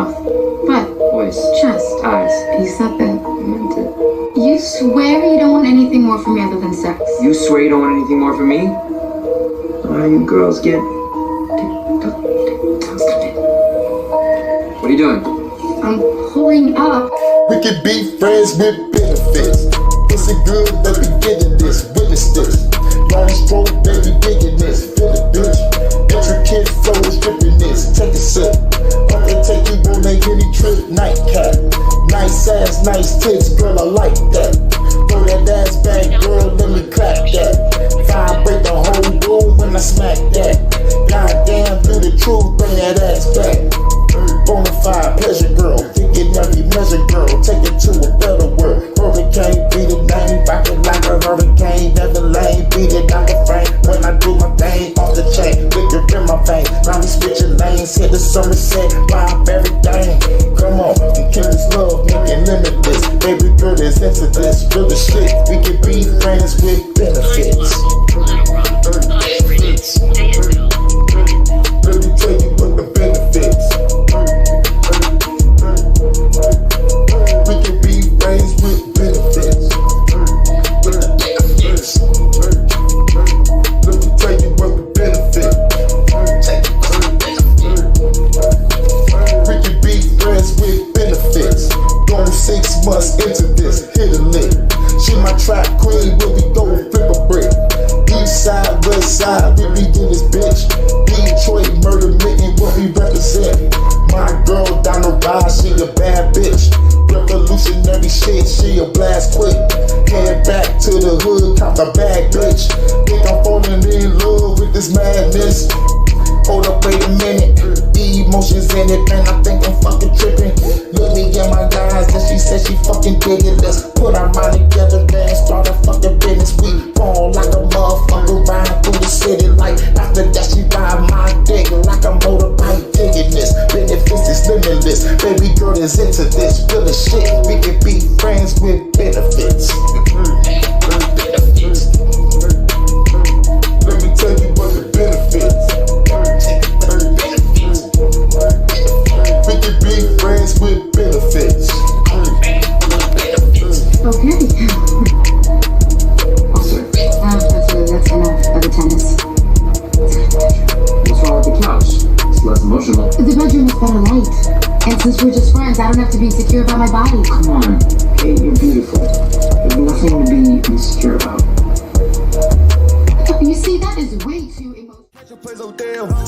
Mouth. Butt. Voice. Chest. Eyes. You said that. I meant it. You swear you don't want anything more from me other than sex? You swear you don't want anything more from me? Why you girls get... What are you doing? I'm pulling up. We could be friends with benefits. It's a good that we getting this, witness this. Long stroke, baby, digging this, feel it, bitch. Intricate flow, stripping this, take a sip. I can take you on a mini trip, nightcap. Nice ass, nice tits, girl, I like that. Throw that ass back, girl, let me clap that. Vibrate the whole room when I smack that. Goddamn, do the truth, bring that ass back. Bonafide pleasure, girl, thinking every measure, girl. Take it to a better world. Hurricane, beat the name, rock it like a hurricane. Never lane, beat it like a frame. When I do my thing, off the chain, liquor in my vein. Now we switching lanes, hit the Somerset, vibe everything. Come on, we kill this love, make it limitless. Baby girl is into this, feel the shit. We can be friends with benefits. Let me tell you what the benefits. We can be friends with benefits. Let me tell you what the benefits. We can be friends with benefits. Going 6 months into this, hit a lick. She my trap queen, where we go flip a brick. East side, west side, we be in this bitch. Detroit murder mitten, what we represent. My girl down the ride, she a bad bitch. Revolutionary shit, she a blast quick. Head back to the hood, count the bag, bitch. Think I'm falling in love with this madness. Hold up, wait a minute. Emotions in it, and I think I'm fucking tripping. Look me in my eyes, and she said she fucking did it. Let's put our mind together, then start a fucking business. We fall like a motherfucker, ride through the city. Like after that, she ride my dick like a motorbike digging this. Benefits is limitless. Baby girl is into this. Feel the shit. We can be friends with benefits. Let me tell you what the benefits. We can be friends with benefits. Okay. That's enough of the tennis. What's wrong with the couch? It's less emotional. The bedroom is better light. And since we're just friends, I don't have to be insecure about my body. Come on. Hey, you're beautiful. There's nothing to be insecure about. You see, that is way too emotional.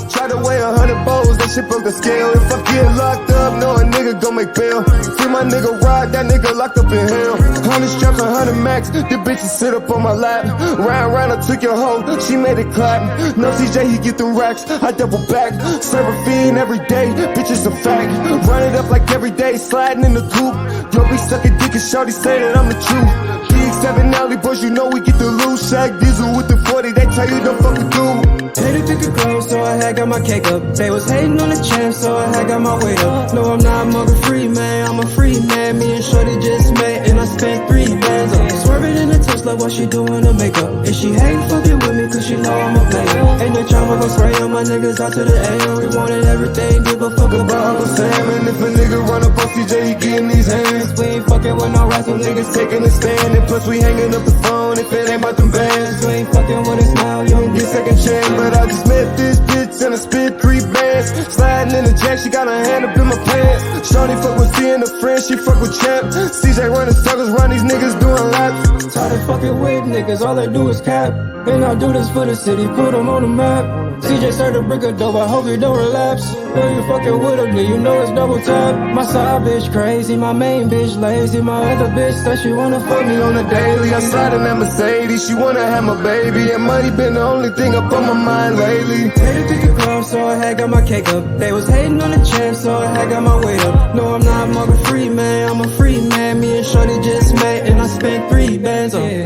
Try to weigh 100 bowls, that shit broke the scale. If I get locked up, no a nigga gon' make bail. Free my nigga ride, that nigga locked up in hell. 100 straps, 100 max, the bitches sit up on my lap. Round, I took your hoe, she made it clap. No CJ, he get them racks, I double back. Serve a fiend every day, bitches a fact. Run it up like every day, sliding in the coupe. Yo, be sucking dick and shorty say that I'm the truth. Big 7 alley boys, you know we get the loose. Shaq Diesel with the 40, they tell you don't fuck with dude. Hated pick a clothes, so I had got my cake up. They was hating on the champ, so I had got my weight up. No, I'm not, I'm a free man, I'm a free man. Me and Shorty just met, and I spent 3 bands up. Swerving in the Tesla while she doing her makeup. And she ain't fucking with me, cause she know I'm a player. Ain't no trauma, gon' spray on my niggas out to the AM. We wanted everything, give a fuck about Uncle Sam. And if a nigga run up on CJ, he getting these hands. We ain't fucking with no rats, some niggas Taking a stand, and plus we hanging up the phone if it ain't about them bands. You ain't fucking with us now, you don't Get second chance, but I just met this bitch and I spit 3 bands. Sliding in the jack, she got her hand up in my pants. Shorty fuck with C and a friend, she fuck with Champ. CJ running circles, run these niggas doing laps. Tired of fucking with niggas, all they do is cap. And I do this for the city, put them on the map. CJ started to brick a dope, I hope you don't relapse. When you fucking with a you know it's double tap. My side bitch crazy, my main bitch lazy. My other bitch said she wanna fuck me on the daily. I slide in that Mercedes, she wanna have my baby. And money been the only thing up on my mind lately. Hated pick a clothes, so I had got my cake up. They was hating on the champ, so I had got my weight up. No, I'm not, I'm a free man, I'm a free man. Me and Shorty just met, and I spent 3 bands on. Yeah.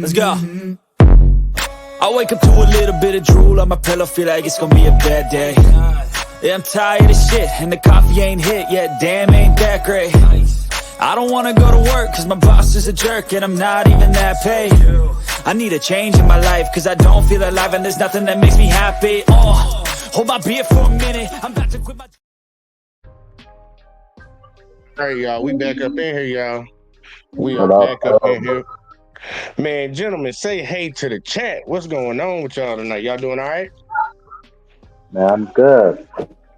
Let's go. I wake up to a little bit of drool on my pillow, feel like it's gonna be a bad day. Yeah, I'm tired of shit, and the coffee ain't hit yet, damn, ain't that great. I don't wanna go to work, cause my boss is a jerk, and I'm not even that paid. I need a change in my life, cause I don't feel alive, and there's nothing that makes me happy. Hold my beer for a minute, I'm about to quit my... Hey, y'all, we back up in here, y'all. We are back up in here. Man, gentlemen, say hey to the chat. What's going on with y'all tonight? Y'all doing all right? Man, I'm good.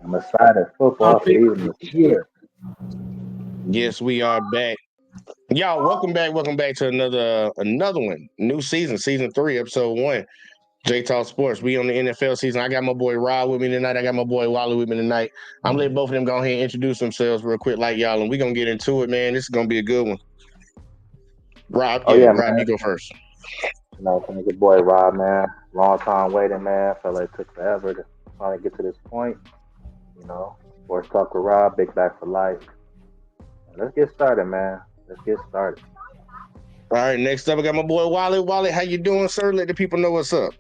I'm excited. Football season is here. Yes, we are back. Y'all, welcome back. Welcome back to another one. New season, season 3, episode 1. J Talk Sports. We on the NFL season. I got my boy Rob with me tonight. I got my boy Wally with me tonight. I'm letting both of them go ahead and introduce themselves real quick, like y'all, and we're gonna get into it, man. This is gonna be a good one. Rob, Rob, man. you go first. You know, from your boy Rob, man. Long time waiting, man. Felt like it took forever to finally get to this point. You know, Sports Talk with Rob, big back for life. Let's get started, man. Let's get started. All right, next up, I got my boy Wally. Wally, how you doing, sir? Let the people know what's up.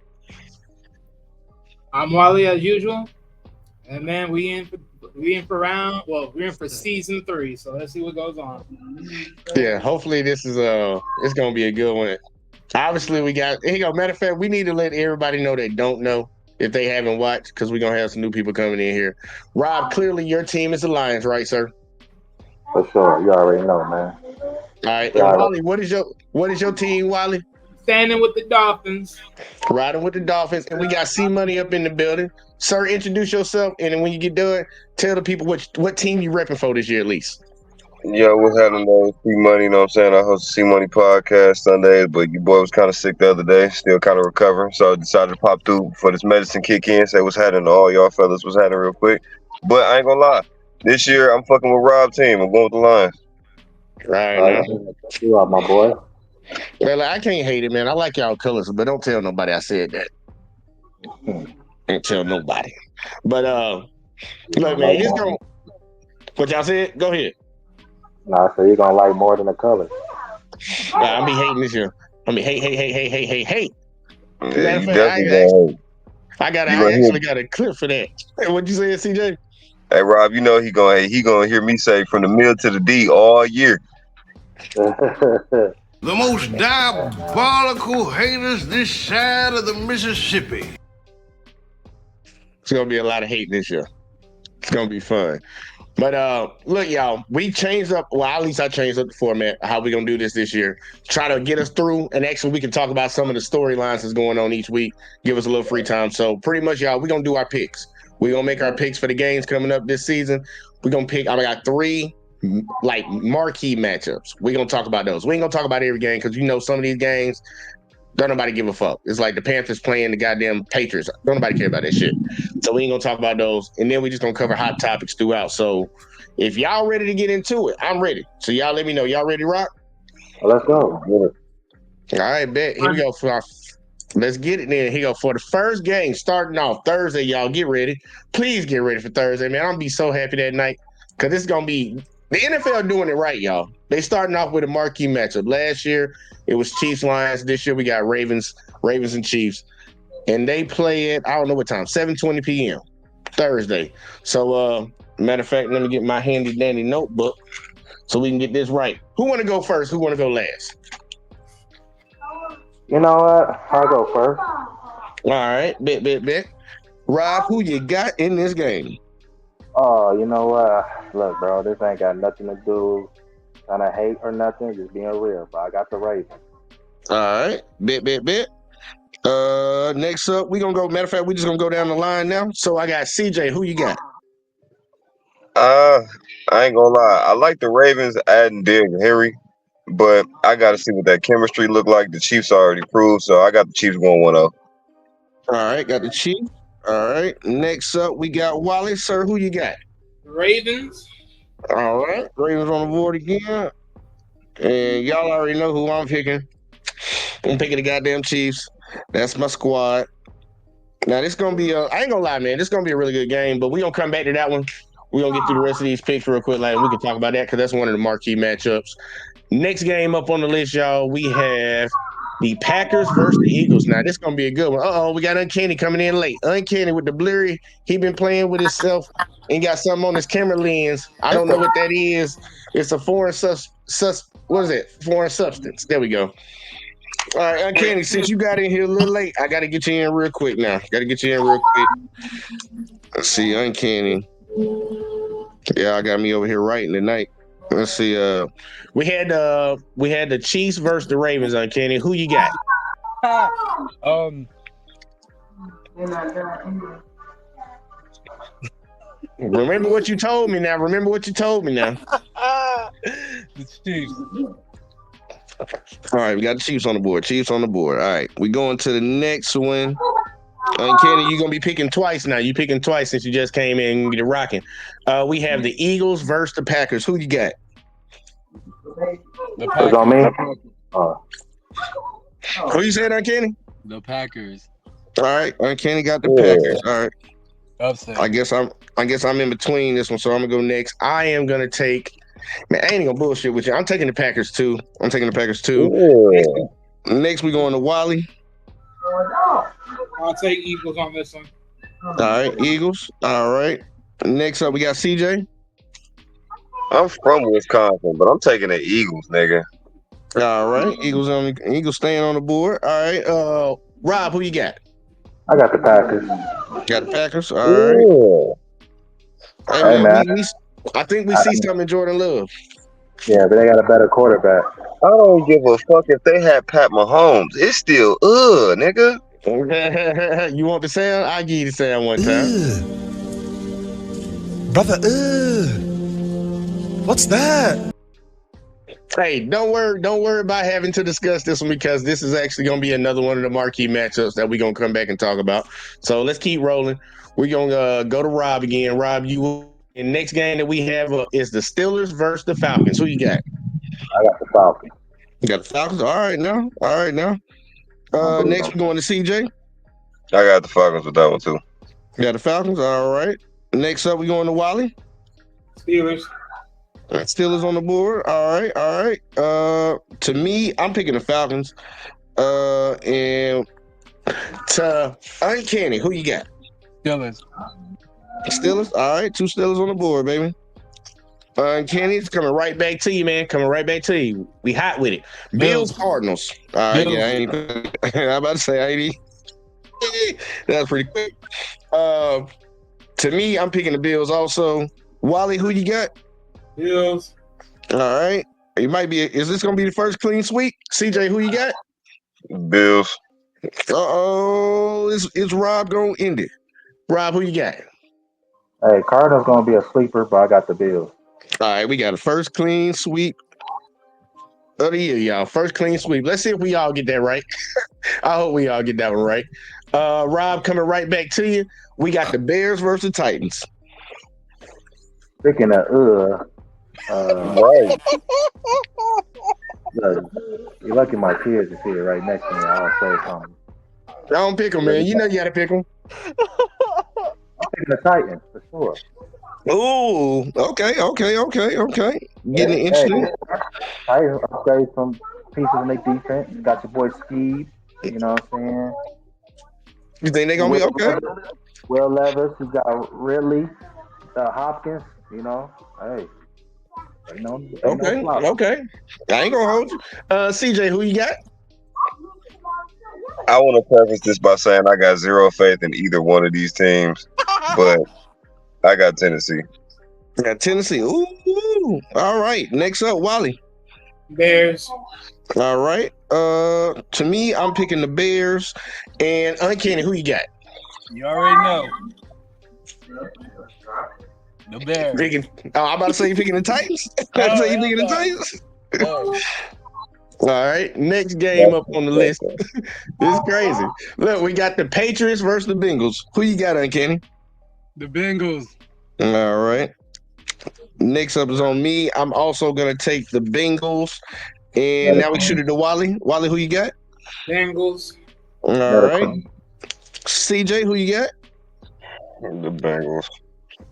I'm Wally as usual, and man, we're in for season 3. So let's see what goes on. Yeah, hopefully this is it's gonna be a good one. Obviously, we got here you go. Matter of fact, we need to let everybody know that don't know if they haven't watched, because we're gonna have some new people coming in here. Rob, clearly your team is the Lions, right, sir? For sure, you already know, man. All right, and Wally, what is your team, Wally? Standing with the Dolphins. Riding with the Dolphins, and we got C Money up in the building. Sir, introduce yourself, and then when you get done, tell the people what team you repping for this year, at least. Yeah, what's happening, C Money? You know what I'm saying? I host the C Money podcast Sundays, but your boy was kind of sick the other day, still kind of recovering. So I decided to pop through for this medicine kick in, say what's happening to all y'all fellas, what's happening real quick. But I ain't gonna lie, this year I'm fucking with Rob's team. I'm going with the Lions. Right, you are my boy. Well, I can't hate it, man. I like y'all colors, but don't tell nobody I said that. Don't tell nobody. But look, man, it's gonna. What y'all said? Go ahead. Nah, so you're gonna like more than the colors. I'll be hating this year. I mean, hate. Yeah, you definitely I actually got a clip for that. What'd you say, CJ? Hey, Rob, you know he gonna hear me say from the mill to the D all year. The most diabolical haters this side of the Mississippi. It's gonna be a lot of hate this year. It's gonna be fun. But look, y'all, we changed up. Well, at least I changed up the format. How we gonna do this year? Try to get us through, and actually, we can talk about some of the storylines that's going on each week. Give us a little free time. So pretty much, y'all, we gonna do our picks. We gonna make our picks for the games coming up this season. We gonna pick. I got 3 like marquee matchups. We gonna talk about those. We ain't gonna talk about every game because some of these games don't nobody give a fuck. It's like the Panthers playing the goddamn Patriots. Don't nobody care about that shit. So we ain't gonna talk about those. And then we just gonna cover hot topics throughout. So if y'all ready to get into it, I'm ready. So y'all let me know. Y'all ready to rock? Let's go. All right, bet. Here we go. Let's get it then. Here we go. For the first game, starting off Thursday, y'all get ready. Please get ready for Thursday, man. I'm gonna be so happy that night because this is gonna be the NFL doing it right, y'all. They starting off with a marquee matchup. Last year, it was Chiefs-Lions. This year, we got Ravens and Chiefs. And they play at, I don't know what time, 7:20 p.m. Thursday. So, matter of fact, let me get my handy-dandy notebook so we can get this right. Who want to go first? Who want to go last? You know what? I'll go first. All right. Bet. Rob, who you got in this game? Oh, you know what? Look, bro, this ain't got nothing to do trying to hate or nothing, just being real. But I got the Ravens. All right. Bet. Next up, we gonna go. Matter of fact, we just gonna go down the line now. So I got CJ. Who you got? I ain't gonna lie. I like the Ravens adding Derrick Henry, but I gotta see what that chemistry look like. The Chiefs already proved, so I got the Chiefs going 1-0. All right, got the Chiefs. All right. Next up, we got Wally. Sir, who you got? Ravens. All right. Ravens on the board again. And y'all already know who I'm picking. I'm picking the goddamn Chiefs. That's my squad. Now, this going to be I ain't going to lie, man. This is going to be a really good game, but we're going to come back to that one. We're going to get through the rest of these picks real quick, and we can talk about that because that's one of the marquee matchups. Next game up on the list, y'all, we have the Packers versus the Eagles. Now this gonna be a good one. We got Uncanny coming in late. Uncanny with the blurry. He been playing with himself and got something on his camera lens. I don't know what that is. It's a foreign what is it? Foreign substance. There we go. All right, Uncanny, since you got in here a little late, I got to get you in real quick now. Got to get you in real quick. Let's see, Uncanny. Yeah, I got me over here writing tonight. Let's see. We had the Chiefs versus the Ravens, Uncanny. Who you got? Remember what you told me now. The Chiefs. All right, we got the Chiefs on the board. All right, we going to the next one. Uncanny, you're going to be picking twice now. You picking twice since you just came in and get it rocking. We have the Eagles versus the Packers. Who you got? The Packers. It's on me? Who you said, Uncanny? The Packers. All right, Uncanny got the Packers. All right. Upset. I guess I'm in between this one, so I'm gonna go next. I am gonna take. Man, I ain't gonna bullshit with you. I'm taking the Packers too. Next, we going to Wally. I'll take Eagles on this one. All right, Eagles. All right. Next up, we got CJ. I'm from Wisconsin, but I'm taking the Eagles, nigga. All right, Eagles staying on the board. All right, Rob, who you got? I got the Packers. Got the Packers. All right. Hey, man. I think we see something in Jordan Love. Yeah, but they got a better quarterback. I don't give a fuck if they had Pat Mahomes. It's still nigga. You want the sound? I'll give you the sound one time. Brother, what's that? Hey, don't worry about having to discuss this one because this is actually going to be another one of the marquee matchups that we're going to come back and talk about. So let's keep rolling. We're going to go to Rob again. Rob, the next game that we have is the Steelers versus the Falcons. Who you got? I got the Falcons. You got the Falcons? All right now. Next, we're going to CJ. I got the Falcons with that one, too. You got the Falcons? All right. Next up, we're going to Wally. Steelers. Steelers on the board. All right. To me, I'm picking the Falcons. And to Uncanny, who you got? Steelers. All right, 2 Steelers on the board, baby. Uncanny's coming right back to you, man. We hot with it. Bills Cardinals. All right, yeah. I'm about to say, that's pretty quick. To me, I'm picking the Bills also. Wally, who you got? Bills. All right. It might be. Is this going to be the first clean sweep? CJ, who you got? Bills. Is Rob going to end it? Rob, who you got? Hey, Cardinals going to be a sleeper, but I got the Bills. All right, we got a first clean sweep of the year, y'all. First clean sweep. Let's see if we all get that right. I hope we all get that one right. Rob, coming right back to you. We got the Bears versus the Titans. Speaking of right. You're lucky my kids is here right next to me. I'll say something. I don't pick them, man. You know you got to pick them. I'm picking the Titans for sure. Ooh, okay. Getting interesting. Titans upgrade some pieces in their defense. Got your boy Steve. You know what I'm saying? You think they're going to be okay? Will Levis, you got Ridley, Hopkins. You know, hey. Okay. I ain't going to hold you. CJ, who you got? I want to preface this by saying I got zero faith in either one of these teams, but I got Tennessee. I got Tennessee. Ooh. All right. Next up, Wally. Bears. All right. To me, I'm picking the Bears. And Uncanny, who you got? You already know. The Bears. I'm about to say you picking the Titans. I'm say you picking the Titans. All right. Next game up on the list. This is crazy. Look, we got the Patriots versus the Bengals. Who you got, Uncanny? The Bengals. All right. Next up is on me. I'm also going to take the Bengals. And now we shoot it to Wally. Wally, who you got? Bengals. All right. CJ, who you got? The Bengals.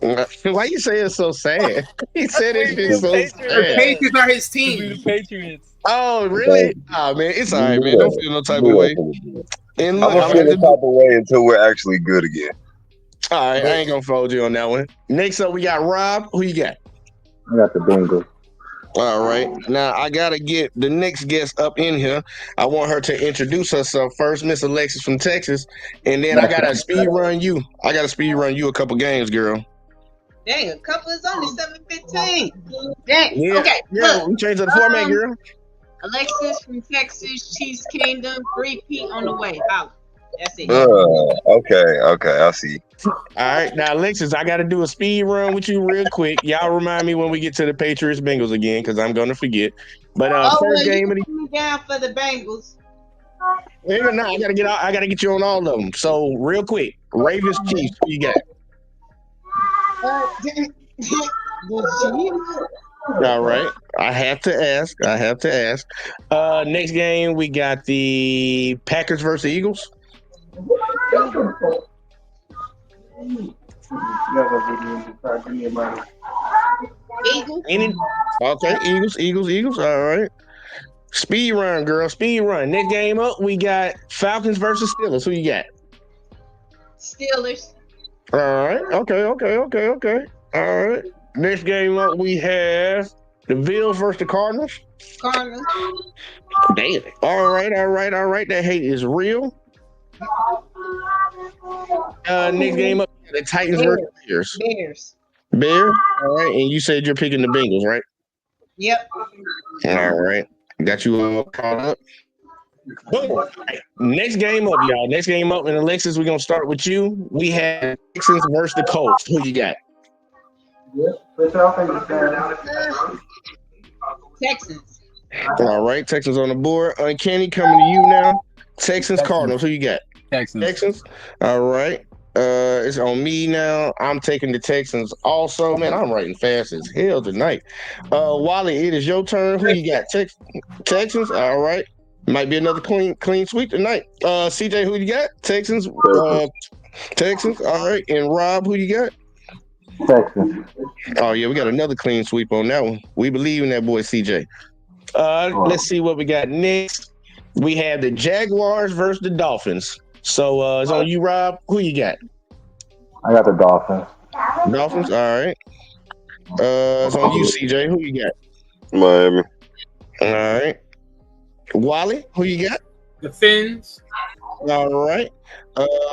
Why you say it's so sad? He said it shit so The sad. Patriots are his team. The Patriots. Oh, really? Oh, man, it's all right, man. Don't feel no type of way. And I'm look, gonna I'm feel gonna the type of way until we're actually good again. all right, I ain't gonna fold you on that one. Next up, we got Rob. Who you got? I got the Bengals. All right. Now I gotta get the next guest up in here. I want her to introduce herself first, Miss Alexis from Texas, and then I gotta speed run you. I gotta speed run you a couple games, girl. Dang, a couple is only 7:15. Dang. Yeah, Okay. yeah. Look, We changed the format, girl. Alexis from Texas, Cheese Kingdom, 3P on the way. Holla. That's it. Okay, I see. All right, now Alexis, I gotta do a speed run with you real quick. Y'all remind me when we get to the Patriots Bengals again, because I'm gonna forget. But first game of the put me down for the Bengals. no, I gotta get out. I gotta get you on all of them. So real quick, Ravens Chiefs. Who you got? The Chiefs. All right. I have to ask. Next game, we got the Packers versus Eagles. Eagles. Okay, Eagles. All right. Speed run, girl. Speed run. Next game up, we got Falcons versus Steelers. Who you got? Steelers. All right. Okay. All right. Next game up, we have the Bills versus the Cardinals. Cardinals. Damn. All right. That hate is real. Next game up, the Titans versus Bears. Bears. All right. And you said you're picking the Bengals, right? Yep. All right. Got you all caught up. Boom. Next game up, y'all. Next game up. And Alexis, we're going to start with you. We have Texans versus the Colts. Who you got? Texans. All right. Texans on the board. Uncanny coming to you now. Texans, Cardinals. Who you got? Texans. All right. It's on me now. I'm taking the Texans also. Man, I'm writing fast as hell tonight. Wally, it is your turn. Who you got? Texans. All right. Might be another clean sweep tonight. CJ, who you got? Texans. Texans. All right. And Rob, who you got? Texans. Oh yeah, we got another clean sweep on that one. We believe in that boy CJ. Let's see what we got next. We have the Jaguars versus the Dolphins. So it's on you, Rob. Who you got? I got the Dolphins. Dolphins. All right. It's on you, CJ. Who you got? Miami. All right. Wally, who you got? The Fins. All right.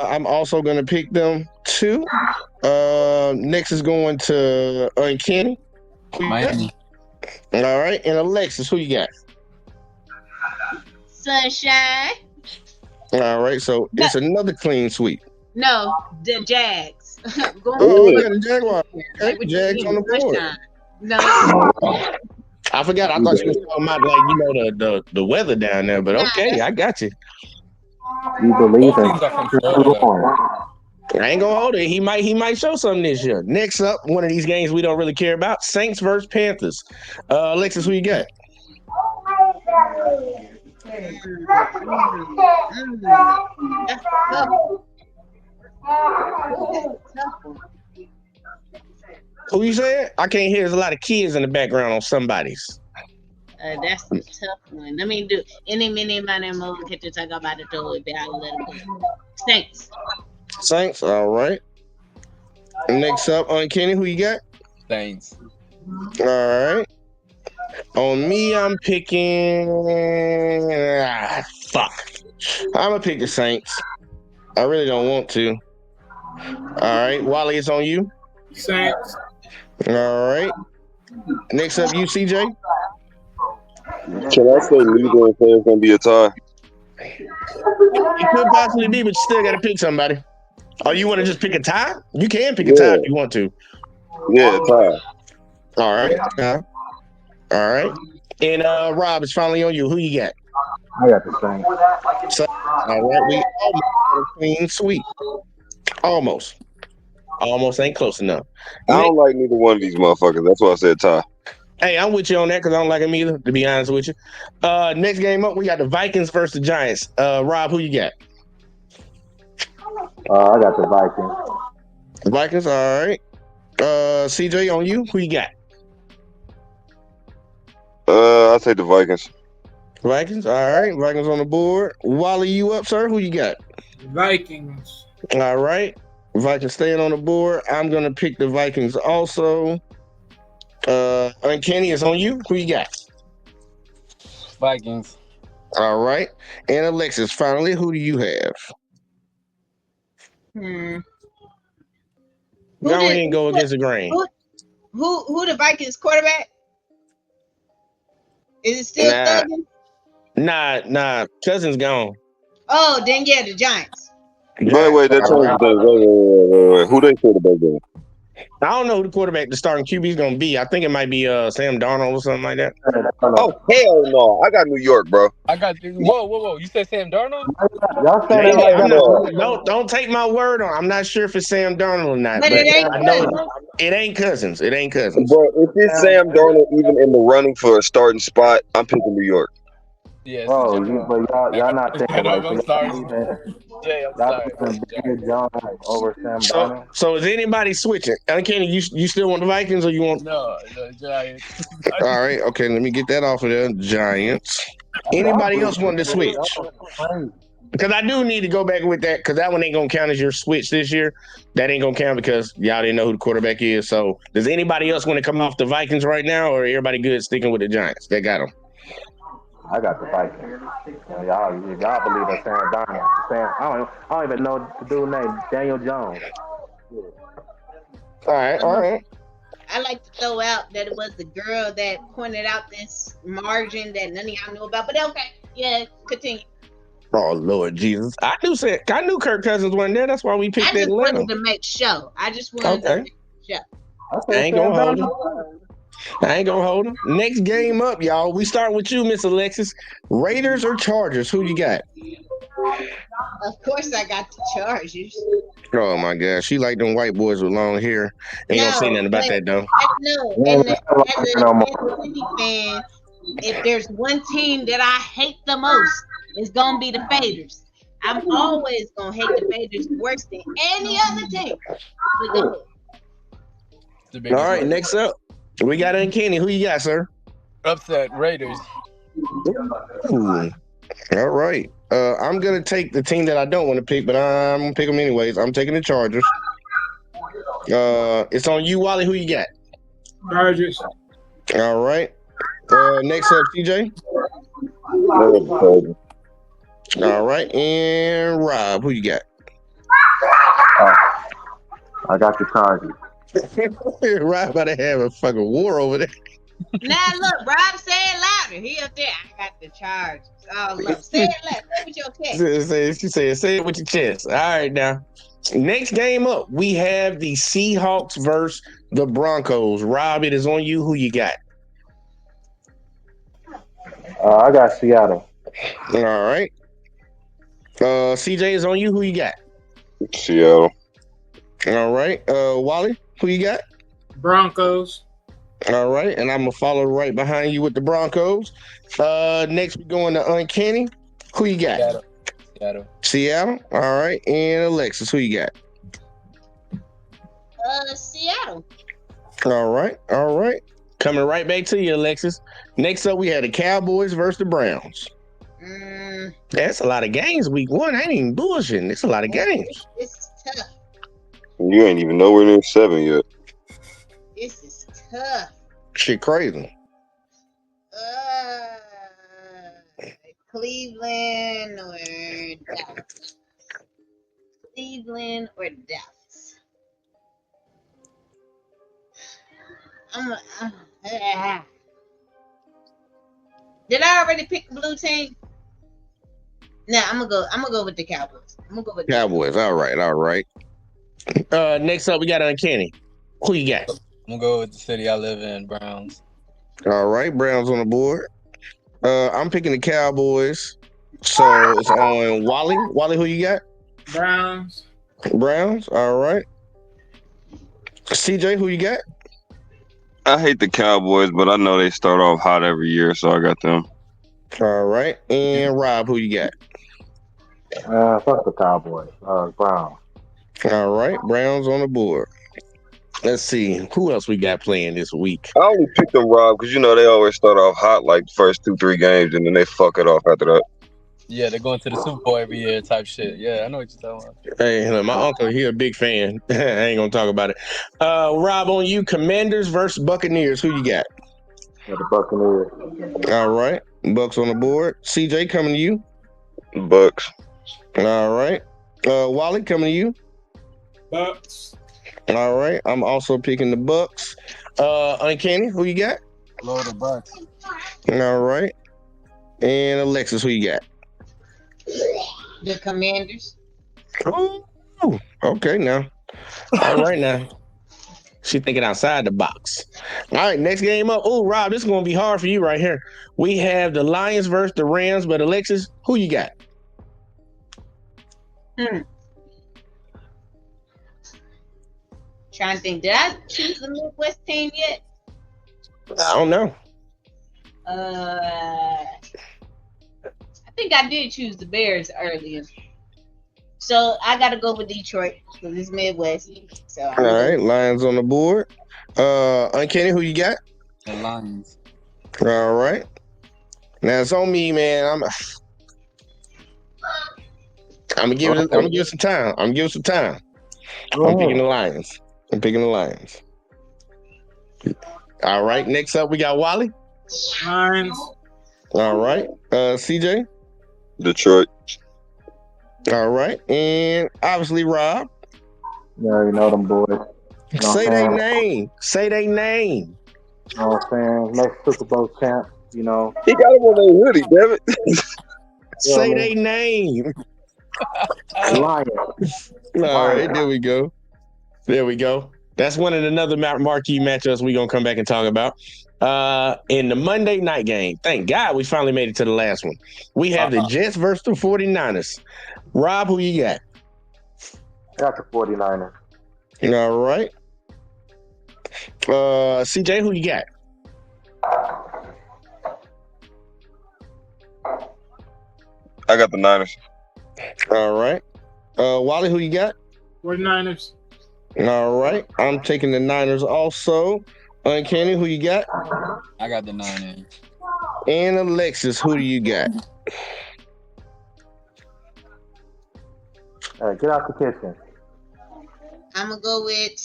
I'm also going to pick them too. Next is going to Uncanny. Who you Miami. got? All right. And Alexis, who you got? Sunshine. All right. So it's another clean sweep. No, the Jags. Oh, yeah, the Jaguars. Okay, Jags on the board. No. I forgot. I thought you was talking about the weather down there, but okay, I got you. You believe in I ain't gonna hold it. He might show something this year. Next up, one of these games we don't really care about: Saints versus Panthers. Alexis, who you got? Who you said? I can't hear. There's a lot of kids in the background on somebody's. That's the tough one. Let me do any mini money move. Get to talk about it a little bit. I'll let it go. Saints. All right. Next up, on Kenny, who you got? Saints. All right. On me, I'm picking. Fuck. I'm gonna pick the Saints. I really don't want to. All right, Wally, it's on you. Saints. All right. Next up, you, CJ. Can I say neither and say it's gonna be a tie? It could possibly be, but you still got to pick somebody. Oh, you want to just pick a tie? You can pick a tie if you want to. Yeah, tie. All right. All right. And Rob, it's finally on you. Who you got? I got the Saints. So, all right. We almost got a clean sweep. Almost. Almost ain't close enough. I don't like neither one of these motherfuckers. That's why I said tie. Hey, I'm with you on that because I don't like him either, to be honest with you. Next game up, we got the Vikings versus the Giants. Rob, who you got? I got the Vikings. The Vikings, all right. CJ, on you. Who you got? I'll take the Vikings. Vikings. All right. Vikings on the board. Wally, you up, sir? Who you got? Vikings. All right. Vikings staying on the board. I'm gonna pick the Vikings also. Uncanny is on you. Who you got? Vikings. All right. And Alexis, finally, who do you have? Who Go ahead and go against the grain. Who the Vikings quarterback? Is it still Thuggin? Nah. Cousins gone. Oh, then yeah, the Giants. Wait, that changes things. Wait. Who they quarterback then? I don't know who the quarterback, the starting QB is going to be. I think it might be Sam Darnold or something like that. Oh, hell no. I got New York, bro. I got whoa. You said Sam Darnold? Don't take my word on. I'm not sure if it's Sam Darnold or not. But it ain't I know it ain't Cousins. It ain't Cousins. Bro, if it's Sam Darnold even in the running for a starting spot, I'm picking New York. Yes. Bro, y'all not thinking like I'm sorry. Jay, I'm sorry. Daniel Jones over Sam Darnold. So is anybody switching? Uncanny, you still want the Vikings or you want? No, the Giants. All right, okay. Let me get that off of there. Giants. Anybody else want to switch? Because I do need to go back with that because that one ain't gonna count as your switch this year. That ain't gonna count because y'all didn't know who the quarterback is. So does anybody else want to come off the Vikings right now, or everybody good sticking with the Giants? They got them. I got the Vikings. Y'all believe in Sam Darnold. I don't even know the dude's name. Daniel Jones. All right. I like to throw out that it was the girl that pointed out this margin that none of y'all knew about. But okay, yeah, continue. Oh Lord Jesus! I knew Kirk Cousins wasn't there. That's why we picked that. I just wanted to make sure. To make sure. I ain't gonna hold him. Next game up, y'all. We start with you, Miss Alexis. Raiders or Chargers? Who you got? Of course, I got the Chargers. Oh my gosh, she like them white boys with long hair. Ain't gonna say nothing about that though. No, and as a City fan, if there's one team that I hate the most, it's gonna be the Faders. I'm always gonna hate the Faders worse than any other team. All right, next up, we got Uncanny. Who you got, sir? Upset Raiders. Ooh. All right. I'm gonna take the team that I don't want to pick, but I'm gonna pick them anyways. I'm taking the Chargers. It's on you, Wally. Who you got? Chargers. All right. Next up, CJ. All right, and Rob, who you got? I got the Chargers. Rob about to have a fucking war over there. Now look, Rob, say it louder. He up there. I got the Chargers. Oh look, say it louder. Say it with your chest. Say it with your chest. All right, now. Next game up, we have the Seahawks versus the Broncos. Rob, it is on you. Who you got? I got Seattle. All right. CJ is on you. Who you got? Seattle. All right. Wally, who you got? Broncos. All right, and I'm gonna follow right behind you with the Broncos. Next we going to Uncanny. Who you got? Seattle. All right, and Alexis, who you got? Seattle. All right. Coming right back to you, Alexis. Next up, we had the Cowboys versus the Browns. That's a lot of games. Week 1, I ain't even bullshitting. It's a lot of games. It's tough. You ain't even nowhere near 7 yet. This is tough. Shit crazy. Cleveland or Dallas? Cleveland or Dallas? Did I already pick the blue team? No, I'm gonna go with the Cowboys. Cowboys. All right. Next up, we got Uncanny. Who you got? I'm gonna go with the city I live in, Browns. All right, Browns on the board. I'm picking the Cowboys. So it's on Wally. Wally, who you got? Browns. All right. CJ, who you got? I hate the Cowboys, but I know they start off hot every year, so I got them. All right. And Rob, who you got? Fuck the Cowboys. Browns. All right. Browns on the board. Let's see who else we got playing this week. I only picked them, Rob, because they always start off hot like the first 2-3 games, and then they fuck it off after that. Yeah, they're going to the Super Bowl every year type shit. Yeah, I know what you're talking about. Hey, look, my uncle, he a big fan. I ain't gonna talk about it. Rob, on you, Commanders versus Buccaneers. Who you got? Yeah, the Buccaneers. All right, Bucks on the board. CJ coming to you. Bucks. All right. Wally coming to you. Bucks. All right. I'm also picking the Bucks. Uncanny, who you got? Load the Bucks. All right. And Alexis, who you got? The Commanders. Oh, okay now. All right now. She thinking outside the box. All right, next game up. Oh, Rob, this is going to be hard for you right here. We have the Lions versus the Rams, but Alexis, who you got? Trying to think. Did I choose the Midwest team yet? I don't know. I think I did choose the Bears earlier. So I got to go with Detroit because it's Midwest. So All right, Lions on the board. Uncanny, who you got? The Lions. All right. Now it's on me, man. I'm gonna give it some time. I'm picking the Lions. All right. Next up, we got Wally. Lions. All right. CJ. Detroit. All right. And obviously Rob. Yeah, you know them boys. Say their name. Say their name. You know what I'm saying? Next Super Bowl champ, He got him on their hoodie, damn it. Say their name. Lions. All right, there we go. That's one of another marquee matchups we're going to come back and talk about. In the Monday night game, thank God we finally made it to the last one. We have the Jets versus the 49ers. Rob, who you got? Got the 49ers. All right. CJ, who you got? I got the Niners. All right. Wally, who you got? 49ers. All right. I'm taking the Niners also. Uncanny, who you got? I got the Niners. And Alexis, who do you got? Get out the kitchen. I'm going to go with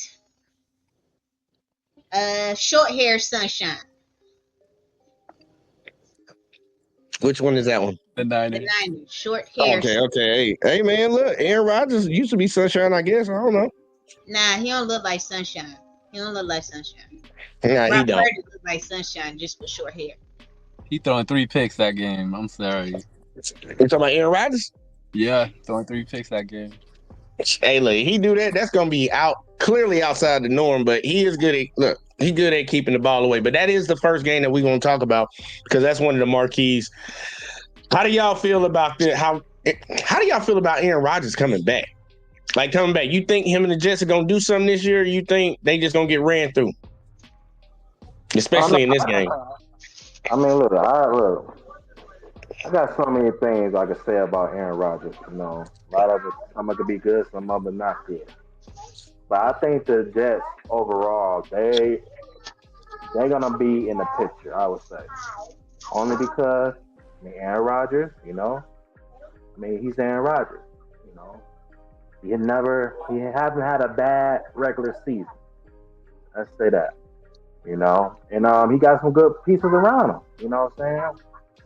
short hair sunshine. Which one is that one? The Niners. The Niners. Short hair. Okay. Hey, man, look. Aaron Rodgers used to be sunshine, I guess. I don't know. Nah, he don't look like sunshine. He don't look like sunshine. Nah, he don't. Purdy look like sunshine just with short hair. He throwing 3 picks that game. I'm sorry. You talking about Aaron Rodgers? Yeah, throwing 3 picks that game. Hey, look, he do that. That's gonna be clearly outside the norm. But he is good at he's good at keeping the ball away. But that is the first game that we're gonna talk about because that's one of the marquees. How do y'all feel about this? How do y'all feel about Aaron Rodgers coming back? Like coming back, you think him and the Jets are gonna do something this year? Or you think they just gonna get ran through, especially in this game? I mean, look, I got so many things I could say about Aaron Rodgers. A lot of it, some of it could be good, some of it not good. But I think the Jets overall, they're gonna be in the picture. I would say, only because Aaron Rodgers, he's Aaron Rodgers. He hasn't had a bad regular season. Let's say that. And he got some good pieces around him. You know what I'm saying?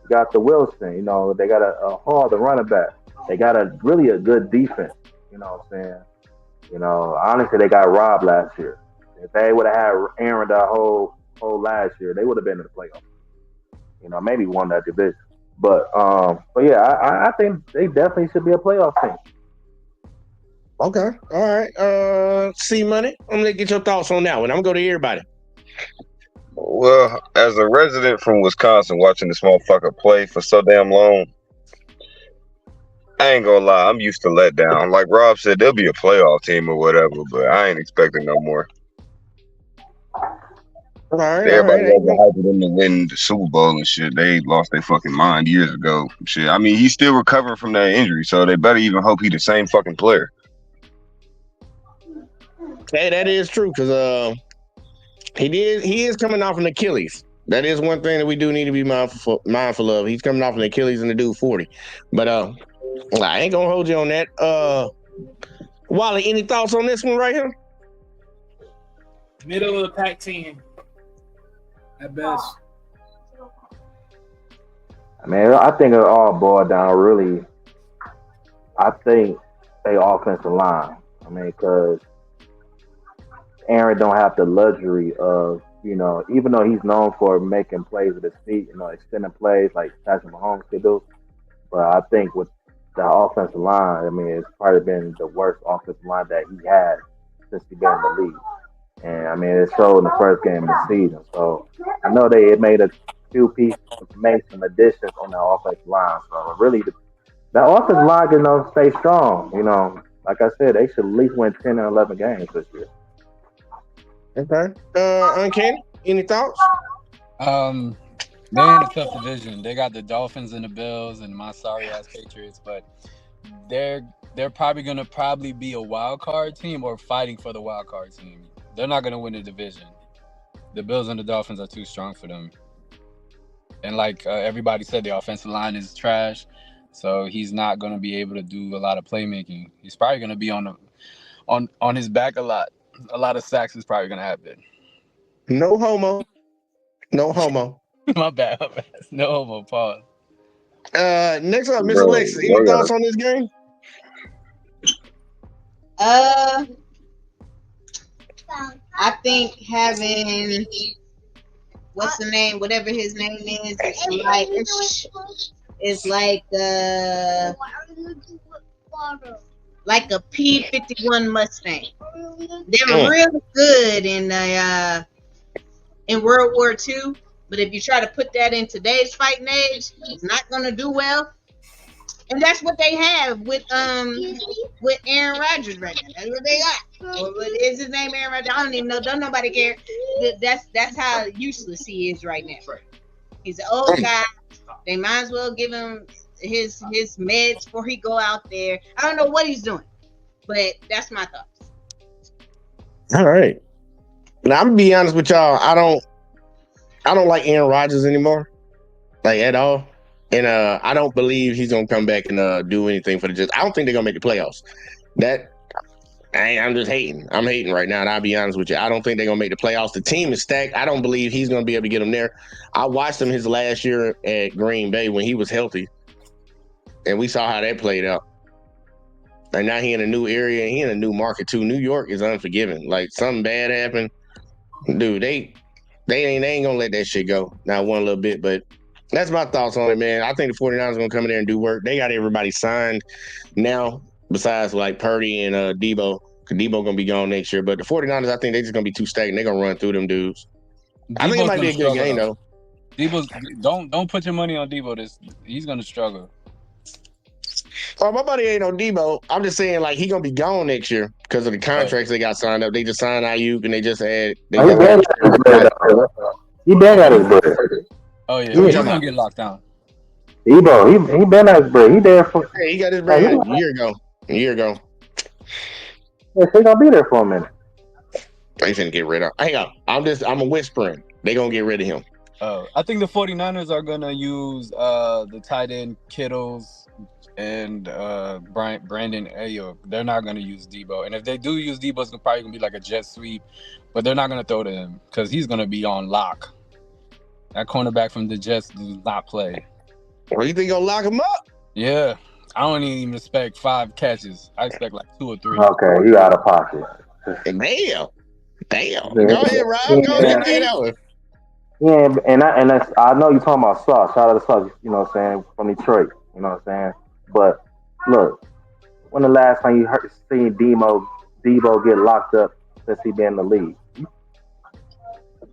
You got the Wilson. They got a Hall, the running back. They got a good defense. You know what I'm saying? Honestly, they got robbed last year. If they would have had Aaron the whole last year, they would have been in the playoffs. Maybe won that division. But yeah, I think they definitely should be a playoff team. Okay. All right. C Money, I'm gonna get your thoughts on that one. I'm gonna go to everybody. Well, as a resident from Wisconsin, watching this motherfucker play for so damn long, I ain't gonna lie, I'm used to letdown. Like Rob said, there'll be a playoff team or whatever, but I ain't expecting no more. All right. Everybody was hyping them to win the Super Bowl and shit. They lost their fucking mind years ago. Shit. I mean, he's still recovering from that injury, so they better even hope he's the same fucking player. Hey, that is true because he is coming off an Achilles. That is one thing that we do need to be mindful of. He's coming off an Achilles and the dude 40. But I ain't gonna hold you on that. Wally, any thoughts on this one right here? Middle of the Pac-10 at best. I mean, I think it all boiled down really. I think they offensive line. I mean, because Aaron don't have the luxury of, even though he's known for making plays with his feet, extending plays like Patrick Mahomes could do. But I think with the offensive line, I mean, it's probably been the worst offensive line that he had since he got in the league. And I mean, it showed in the first game of the season. So I know they made a few pieces, made some additions on the offensive line. So really, the offensive line can stay strong. Like I said, they should at least win 10 or 11 games this year. Okay. Uncanny, any thoughts? They're in a tough division. They got the Dolphins and the Bills and my sorry ass Patriots, but they're probably gonna be a wild card team or fighting for the wild card team. They're not gonna win the division. The Bills and the Dolphins are too strong for them. And like everybody said, the offensive line is trash, so he's not gonna be able to do a lot of playmaking. He's probably gonna be on his back a lot. A lot of sacks is probably gonna happen. No homo. No homo. My bad. No homo. Pause. Next up, Miss Alexis. Any thoughts on this game? I think having what's the name, whatever his name is, it's like a P-51 Mustang. They were really good in World War II, but if you try to put that in today's fighting age, it's not going to do well. And that's what they have with Aaron Rodgers right now. That's what they got. What is his name, Aaron Rodgers? I don't even know. Don't nobody care. That's how useless he is right now. He's an old guy. They might as well give him his meds before he go out there. I don't know what he's doing, but that's my thoughts. All right. Now I'm gonna be honest with y'all. I don't like Aaron Rodgers anymore, like at all. And I don't believe he's gonna come back and do anything for the Jets. I don't think they're gonna make the playoffs. I'm just hating. I'm hating right now, and I'll be honest with you. I don't think they're gonna make the playoffs. The team is stacked. I don't believe he's gonna be able to get them there. I watched him his last year at Green Bay when he was healthy, and we saw how that played out. And now he in a new area, and he in a new market too. New York is unforgiving. Like something bad happened, dude. They ain't gonna let that shit go. Not one little bit, but. That's my thoughts on it, man. I think the 49ers are going to come in there and do work. They got everybody signed now, besides like Purdy and Debo. Debo going to be gone next year. But the 49ers, I think they're just going to be too stagnant. They're going to run through them dudes. I think it might be a good game, though. Don't put your money on Debo. He's going to struggle. Oh, my buddy ain't on Debo. I'm just saying, like, he's going to be gone next year because of the contracts they got signed up. They just signed Ayuk and they just had. He been at his bread. Oh yeah, he's gonna get locked down. Debo, he been at his bread. He there for. Hey, he got his bread a year ago. Yeah, he gonna be there for a minute. They finna get rid of. Hang on, I'm whispering. They gonna get rid of him. I think the 49ers are gonna use the tight end Kittles and Brandon Ayuk. They're not gonna use Debo, and if they do use Debo, it's probably gonna be like a jet sweep, but they're not gonna throw to him because he's gonna be on lock. That cornerback from the Jets does not play. Well, you think you're gonna lock him up? Yeah. I don't even expect 5 catches. I expect like 2 or 3. Okay, you out of pocket. Damn. Go ahead, Rob. Go ahead, lay it out. Yeah, and I know you're talking about Sauce. Shout out to Sauce, you know what I'm saying, from Detroit. You know what I'm saying? But look, when the last time you seen Debo get locked up since he been in the league?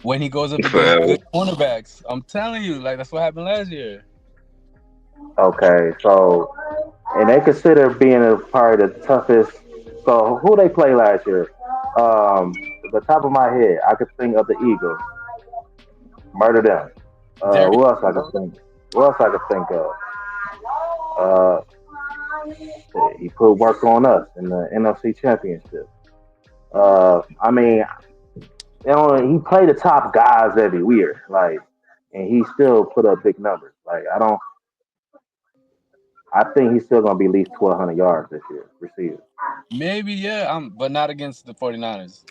When he goes up against good cornerbacks. I'm telling you, like that's what happened last year. Okay, so and they consider being a part of the toughest. So who they play last year? The top of my head, I could think of the Eagles. Murder them. Who else I could think of? He put work on us in the NFC Championship. I mean, he played the top guys every year, like, and he still put up big numbers. Like, I think he's still gonna be at least 1,200 yards this year, receiving. Maybe, yeah, but not against the 49ers.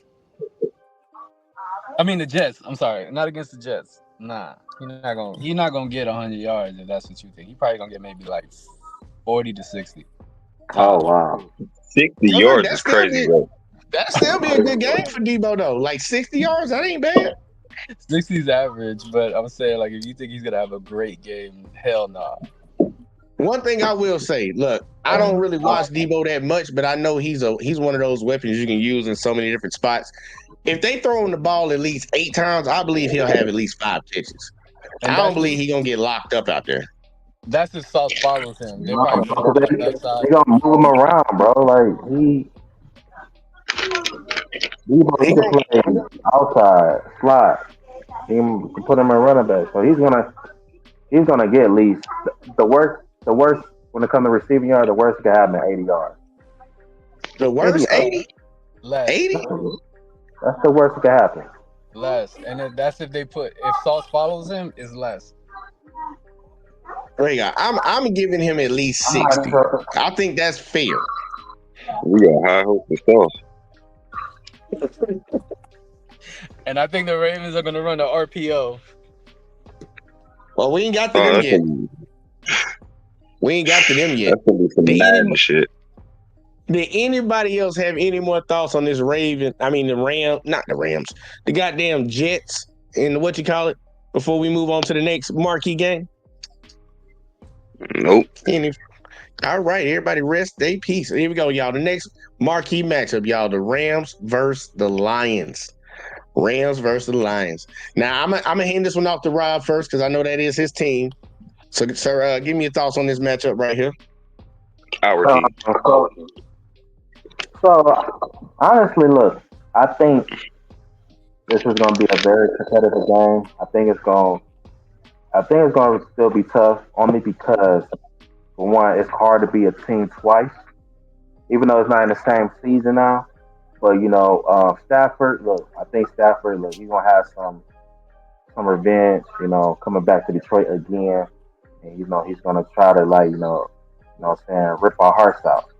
I mean the Jets. I'm sorry, not against the Jets. Nah, he's not gonna get 100 yards if that's what you think. He probably gonna get maybe like 40 to 60. Oh wow, 60 yards is crazy, bro. That still be a good game for Debo though. Like 60 yards, that ain't bad. 60 is average, but I'm saying like if you think he's gonna have a great game, hell nah. One thing I will say, look, I don't really watch Debo that much, but I know he's one of those weapons you can use in so many different spots. If they throw him the ball at least 8 times, I believe he'll have at least 5 catches. I don't believe he's gonna get locked up out there. That's if Sauce follows him. They probably put him on the left side. They gonna move him around, bro. Like he can play outside, slot. He can put him in running back. So he's gonna get at least the worst when it comes to receiving yard. The worst can happen at 80 yards. The worst 80? Less. 80? That's the worst that can happen. Less, and that's if Sauce follows him, is less. There you go. I'm giving him at least 60. I think that's fair. We got high hopes for Sauce. And I think the Ravens are gonna run the RPO. Well, we ain't got to them yet. We ain't got to them yet. That's gonna be some Madden shit. Did anybody else have any more thoughts on this not the Rams, the goddamn Jets and what you call it before we move on to the next marquee game? Nope. All right, everybody rest their peace. Here we go, y'all. The next marquee matchup, y'all, the Rams versus the Lions. Rams versus the Lions. Now, I'm gonna hand this one off to Rob first because I know that is his team. So, sir, give me your thoughts on this matchup right here. Our team. So, honestly, look, I think this is going to be a very competitive game. I think it's going to still be tough, only because, for one, it's hard to be a team twice, even though it's not in the same season now. But Stafford, look, I think Stafford, look, he's going to have some revenge, coming back to Detroit again, and he's going to try to rip our hearts out,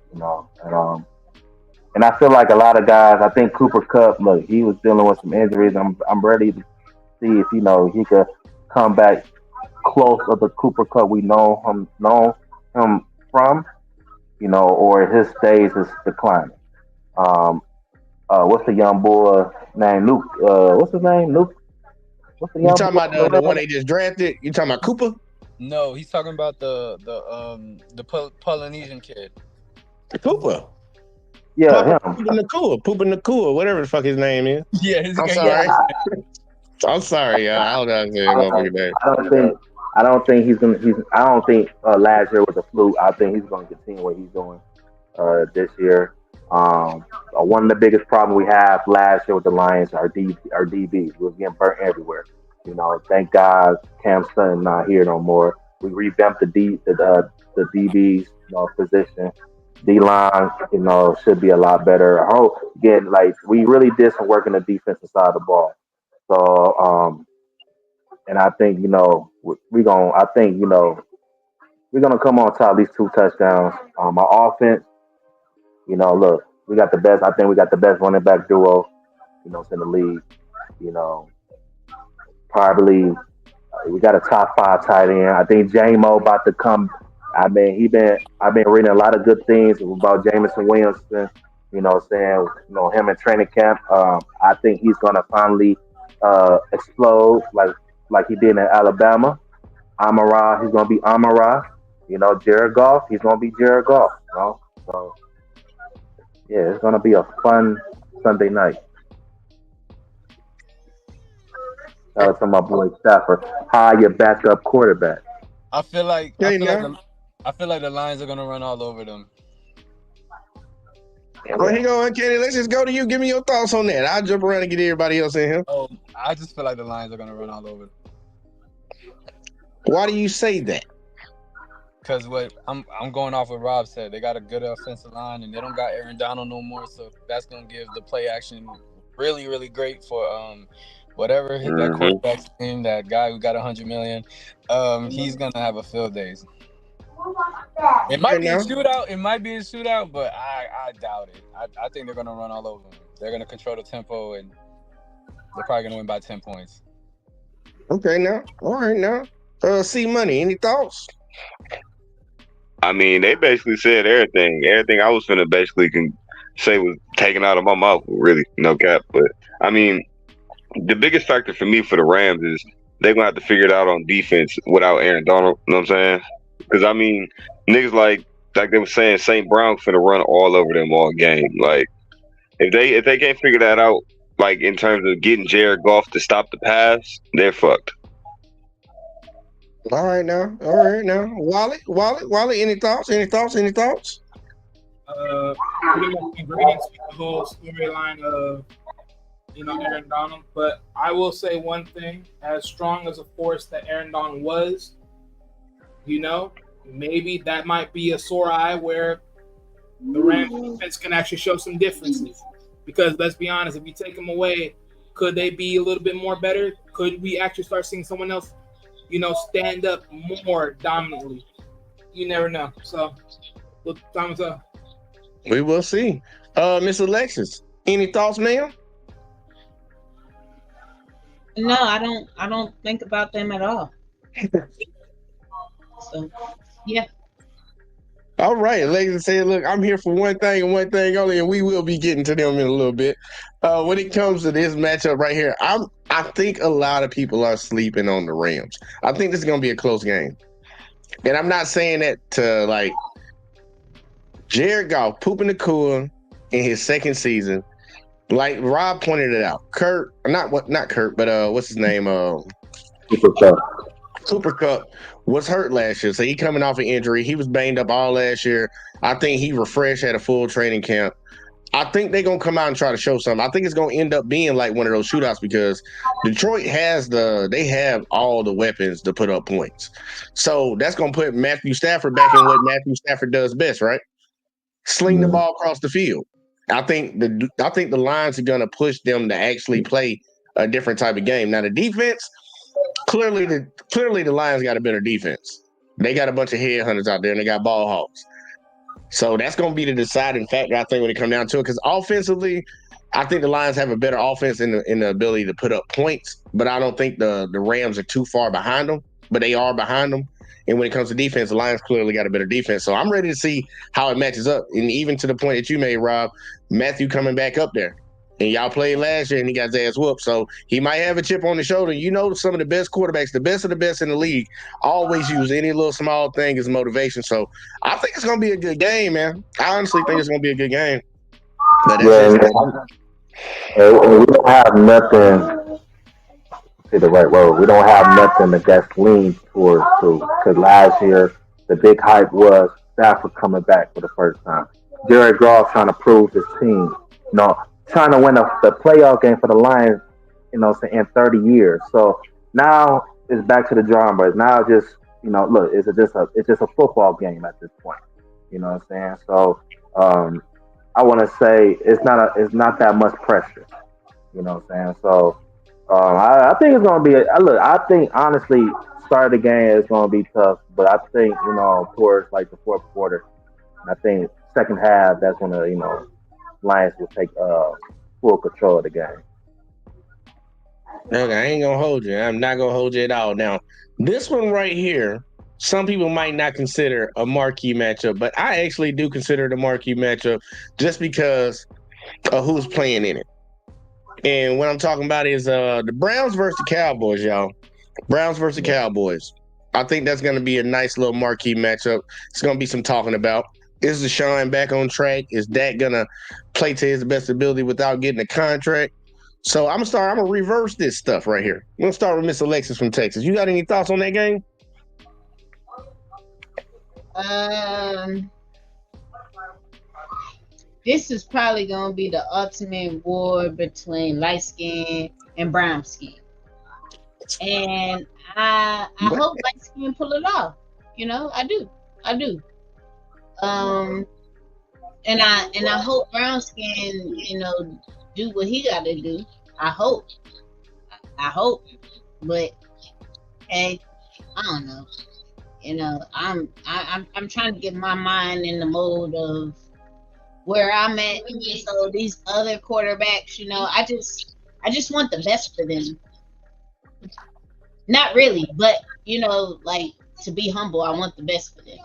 and I feel like a lot of guys. I think Cooper Kupp, look, he was dealing with some injuries. I'm ready to see if he could come back close of the Cooper Kupp we know him from, or his days is declining. What's the young boy named Luke? What's his name? Luke. What's the young You talking about the one they just drafted? You talking about Cooper? No, he's talking about the Polynesian kid. Cooper. Yeah, Poopa Nakua, whatever the fuck his name is. Yeah, I'm sorry. I'm sorry, y'all. I don't know his motherfucking name. I don't think last year was a fluke. I think he's going to continue what he's doing this year. One of the biggest problems we have last year with the Lions are DBs. We were getting burnt everywhere. Thank God Cam Sutton not here no more. We revamped the DBs position. D-line, should be a lot better. I hope, again, we really did some work on the defensive side of the ball. So, and I think, we're gonna come on top at least 2 touchdowns. Our offense, look, we got the best. I think we got the best running back duo, in the league. Probably we got a top 5 tight end. I think J-Mo about to come. I've been reading a lot of good things about Jameson Williamson. Saying him in training camp. I think he's gonna finally explode like he did in Alabama. Amara, he's gonna be Amara. Jared Goff, he's gonna be Jared Goff. So yeah, it's gonna be a fun Sunday night. Shout out to my boy Stafford. Hire your backup quarterback. I feel like the Lions are gonna run all over them. Well, here you go, Kenny. Let's just go to you. Give me your thoughts on that. I'll jump around and get everybody else in here. Oh, I just feel like the Lions are gonna run all over them. Why do you say that? Because what I'm going off what Rob said. They got a good offensive line, and they don't got Aaron Donald no more, so that's gonna give the play action really, really great for whatever hit that quarterback's name, that guy who got 100 million. He's gonna have a field days. It might be a shootout. It might be a shootout, but I doubt it. I think they're gonna run all over them. They're gonna control the tempo, and they're probably gonna win by 10 points. Okay, now, all right, now, C Money. Any thoughts? I mean, they basically said everything. Everything I was finna basically can say was taken out of my mouth. Really, no cap. But I mean, the biggest factor for me for the Rams is they're gonna have to figure it out on defense without Aaron Donald. You know what I'm saying? Because I mean, niggas like they were saying, St. Brown finna run all over them all game. Like if they can't figure that out, like in terms of getting Jared Goff to stop the pass, they're fucked. All right now. Wally. Any thoughts? Pretty much ingredients with the whole storyline of Aaron Donald. But I will say one thing: as strong as a force that Aaron Donald was, maybe that might be a sore eye where the Rams defense can actually show some differences. Because let's be honest, if you take him away, could they be a little bit more better? Could we actually start seeing someone else, stand up more dominantly? You never know. So, time will tell. We will see. Miss Alexis, any thoughts, ma'am? No, I don't think about them at all. So, yeah. All right, Alexis said, look, I'm here for one thing and one thing only, and we will be getting to them in a little bit. When it comes to this matchup right here, I think a lot of people are sleeping on the Rams. I think this is going to be a close game. And I'm not saying that to, like, Jared Goff pooping the cooler in his second season. Like Rob pointed it out. Not Kurt, but what's his name? Cooper Kupp was hurt last year, so he coming off an injury. He was banged up all last year. I think he refreshed at a full training camp. I think they're going to come out and try to show something. I think it's going to end up being like one of those shootouts because Detroit they have all the weapons to put up points. So that's going to put Matthew Stafford back in what Matthew Stafford does best, right? Sling the ball across the field. I think the Lions are going to push them to actually play a different type of game. Now the defense, clearly the Lions got a better defense. They got a bunch of headhunters out there and they got ball hawks. So that's going to be the deciding factor, I think, when it comes down to it. Because offensively, I think the Lions have a better offense in the ability to put up points. But I don't think the Rams are too far behind them. But they are behind them. And when it comes to defense, the Lions clearly got a better defense. So I'm ready to see how it matches up. And even to the point that you made, Rob, Matthew coming back up there. And y'all played last year and he got his ass whooped. So he might have a chip on the shoulder. Some of the best quarterbacks, the best of the best in the league, always use any little small thing as motivation. So I think it's going to be a good game, man. I honestly think it's going to be a good game. But we don't have nothing, say the right word, we don't have nothing that that's leaned towards to. Because last year, the big hype was Stafford coming back for the first time. Jared Goff trying to prove his team. Trying to win the playoff game for the Lions, in 30 years. So now it's back to the drawing board. Now just, look, it's just a football game at this point. You know what I'm saying? So I want to say it's not that much pressure. You know what I'm saying? So I think it's going to be I think honestly, start of the game is going to be tough, but I think towards like the fourth quarter, I think second half that's when the Lions will take full control of the game. Okay, I ain't gonna hold you. I'm not gonna hold you at all. Now, this one right here, some people might not consider a marquee matchup, but I actually do consider it a marquee matchup just because of who's playing in it. And what I'm talking about is the Browns versus the Cowboys, y'all. Browns versus the Cowboys. I think that's gonna be a nice little marquee matchup. It's gonna be some talking about. Is Deshaun back on track? Is Dak gonna play to his best ability without getting a contract? So I'm gonna reverse this stuff right here. We'll start with Miss Alexis from Texas. You got any thoughts on that game? This is probably gonna be the ultimate war between light skin and brown skin, and I hope light skin pull it off. I do. I do. Um, and I hope Browns can, do what he got to do. I hope. I hope. But hey, I don't know. I'm trying to get my mind in the mode of where I'm at. So these other quarterbacks, I just want the best for them. Not really, but like, to be humble, I want the best for them.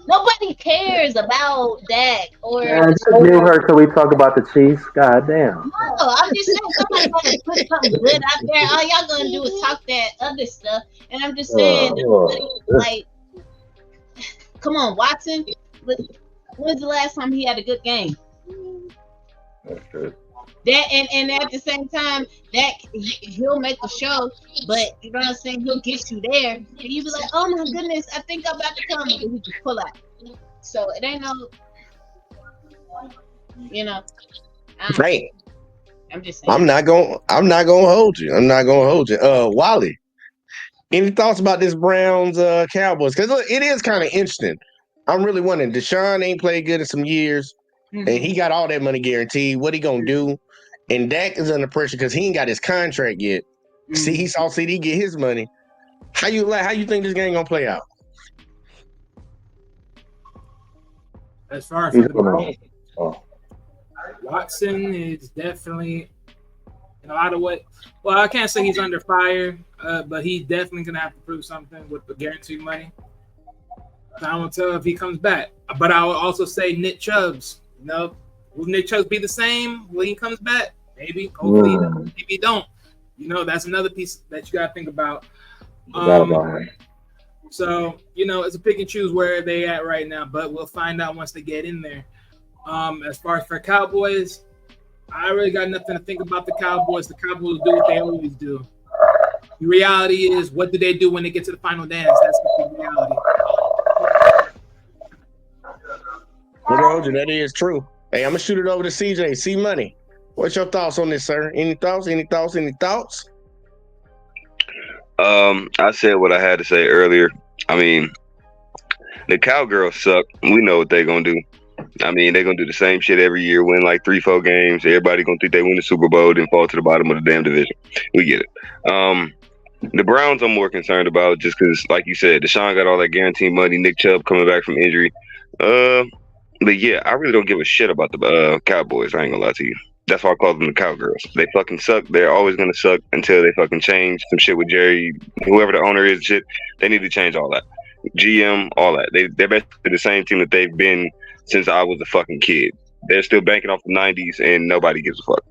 Nobody cares about Dak or Man, the just mute Steelers. her till we talk about the Chiefs. God damn. No, I'm just saying somebody gotta put something good out there. All y'all gonna do is talk that other stuff. And I'm just saying, nobody, like, come on, Watson. When's the last time he had a good game? That's true. That and at the same time, that he'll make a show, but you know what I'm saying, he'll get you there, and you be like, oh my goodness, I think I'm about to come, and he just pull out. So it ain't no, Right. I'm just saying. I'm not gonna hold you. Wally, any thoughts about this Browns Cowboys? Because look, it is kind of interesting. I'm really wondering. Deshaun ain't played good in some years, and he got all that money guaranteed. What he gonna do? And Dak is under pressure because he ain't got his contract yet. See, he saw CD get his money. How you think this game gonna play out? As far as Watson is definitely in a lot of what. Well, I can't say he's under fire, but he's definitely gonna have to prove something with the guaranteed money. I won't tell if he comes back, but I will also say Nick Chubb's. Will Nick Chubb be the same when he comes back? Maybe. Hopefully, maybe he don't. That's another piece that you got to think about. So, it's a pick and choose where they at right now, but we'll find out once they get in there. As far as for Cowboys, I really got nothing to think about the Cowboys. The Cowboys do what they always do. The reality is, what do they do when they get to the final dance? That's the reality. That is true. Hey, I'm gonna shoot it over to CJ. C Money. What's your thoughts on this, sir? Any thoughts? I said what I had to say earlier. I mean, the Cowgirls suck. We know what they're gonna do. I mean, they're gonna do the same shit every year, win like 3-4 games. Everybody gonna think they win the Super Bowl, then fall to the bottom of the damn division. We get it. The Browns I'm more concerned about just because, like you said, Deshaun got all that guaranteed money. Nick Chubb coming back from injury. But yeah, I really don't give a shit about the Cowboys. I ain't gonna lie to you. That's why I call them the Cowgirls. They fucking suck. They're always gonna suck until they fucking change some shit with Jerry, whoever the owner is. Shit, they need to change all that. GM, all that. They're basically the same team that they've been since I was a fucking kid. They're still banking off the '90s, and nobody gives a fuck.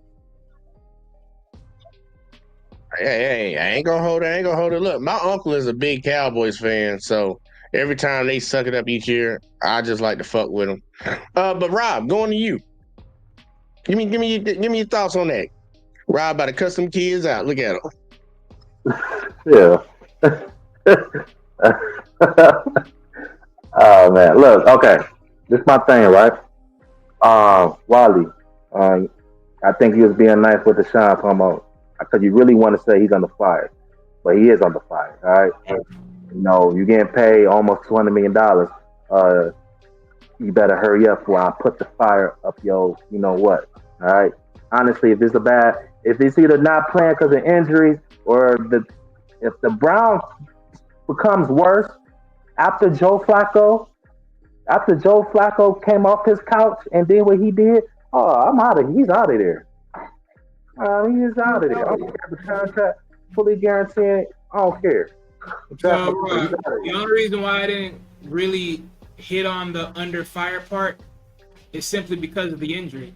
Hey, I ain't gonna hold it. Look, my uncle is a big Cowboys fan, so every time they suck it up each year, I just like to fuck with them. But Rob, going to you. Give me your thoughts on that. Rob about to cut some kids out. Look at him. Yeah. Oh man, look, okay. This is my thing, right? Wally, I think he was being nice with Deshaun promo because you really want to say he's under fire, but he is under fire. All right, you're getting paid almost $200 million. You better hurry up while I put the fire up your, you know what? All right. Honestly, if it's either not playing because of injuries or if the Browns becomes worse after Joe Flacco came off his couch and did what he did, I'm out of. He's out of there. He's out of there. I don't care the contract fully guaranteed. I don't care. The only reason why I didn't really hit on the under fire part is simply because of the injury.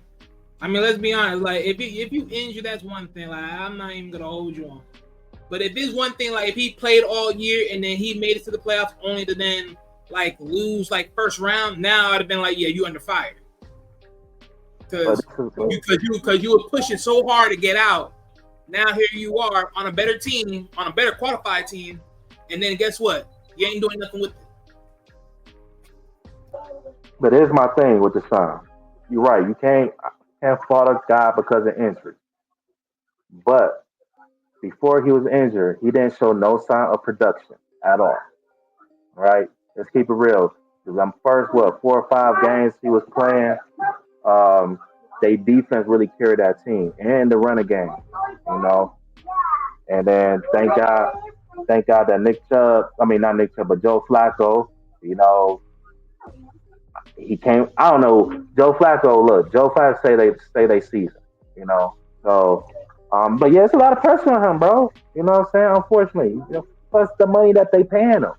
I mean, let's be honest. Like, if you injure, that's one thing. Like, I'm not even gonna hold you on. But if it's one thing, like if he played all year and then he made it to the playoffs only to then like lose like first round, now I'd have been like, yeah, you under fire. Because you were pushing so hard to get out. Now here you are on a better team, on a better qualified team, and then guess what? You ain't doing nothing with it. But here's my thing with Deshaun. You're right. You can't fault a guy because of injury. But before he was injured, he didn't show no sign of production at all. Right? Let's keep it real. Because I'm first, 4 or 5 games he was playing. They defense really carried that team and the running game, you know. And then thank God that Nick Chubb, I mean not Nick Chubb, but Joe Flacco, you know, he came. I don't know. Joe Flacco, look, Joe Flacco say they season, you know. So, but yeah, it's a lot of pressure on him, bro. You know what I'm saying? Unfortunately, you know, plus the money that they paying him,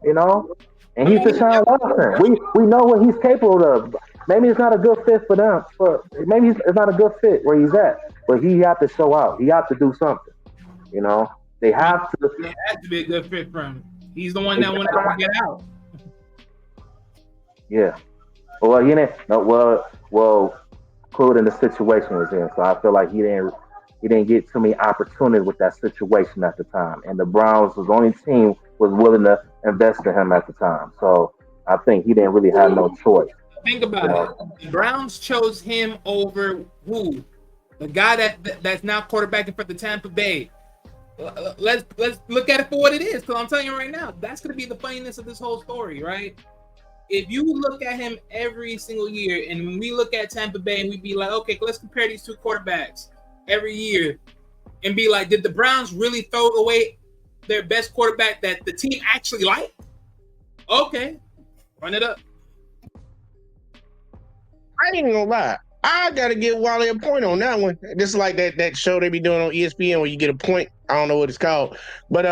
you know. And he's Deshaun Watson. We know what he's capable of. Maybe it's not a good fit for them. But maybe it's not a good fit where he's at. But he have to show out. He have to do something. You know, they have to. It has to be a good fit for him. He's the one that wanted to get out. Yeah. Well, he didn't. No, well, including the situation was in. So I feel like he didn't get too many opportunities with that situation at the time. And the Browns was the only team was willing to invest in him at the time. So I think he didn't really have no choice. Think about it. The Browns chose him over who? The guy that's now quarterbacking for the Tampa Bay. Let's look at it for what it is. Because I'm telling you right now, that's going to be the funniness of this whole story, right? If you look at him every single year, and when we look at Tampa Bay and we be like, okay, let's compare these two quarterbacks every year and be like, did the Browns really throw away their best quarterback that the team actually liked? Okay, run it up. I ain't gonna lie. I gotta give Wally a point on that one. Just like that show they be doing on ESPN where you get a point. I don't know what it's called, but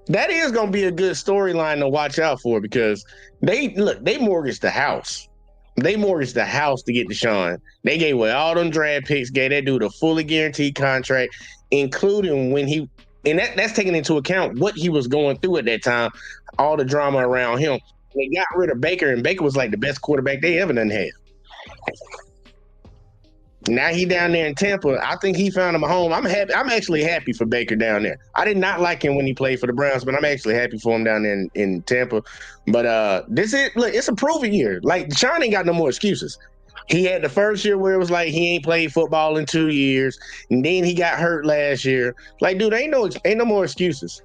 that is gonna be a good storyline to watch out for because they mortgaged the house. They mortgaged the house to get Deshaun. They gave away all them draft picks, gave that dude a fully guaranteed contract, including when he and that's taking into account what he was going through at that time, all the drama around him. They got rid of Baker, and Baker was like the best quarterback they ever done had. Now he down there in Tampa. I think he found him a home. I'm happy. I'm actually happy for Baker down there. I did not like him when he played for the Browns, but I'm actually happy for him down there in Tampa. But it's a proven year. Like Deshaun ain't got no more excuses. He had the first year where it was like he ain't played football in 2 years, and then he got hurt last year. Like, dude, ain't no more excuses.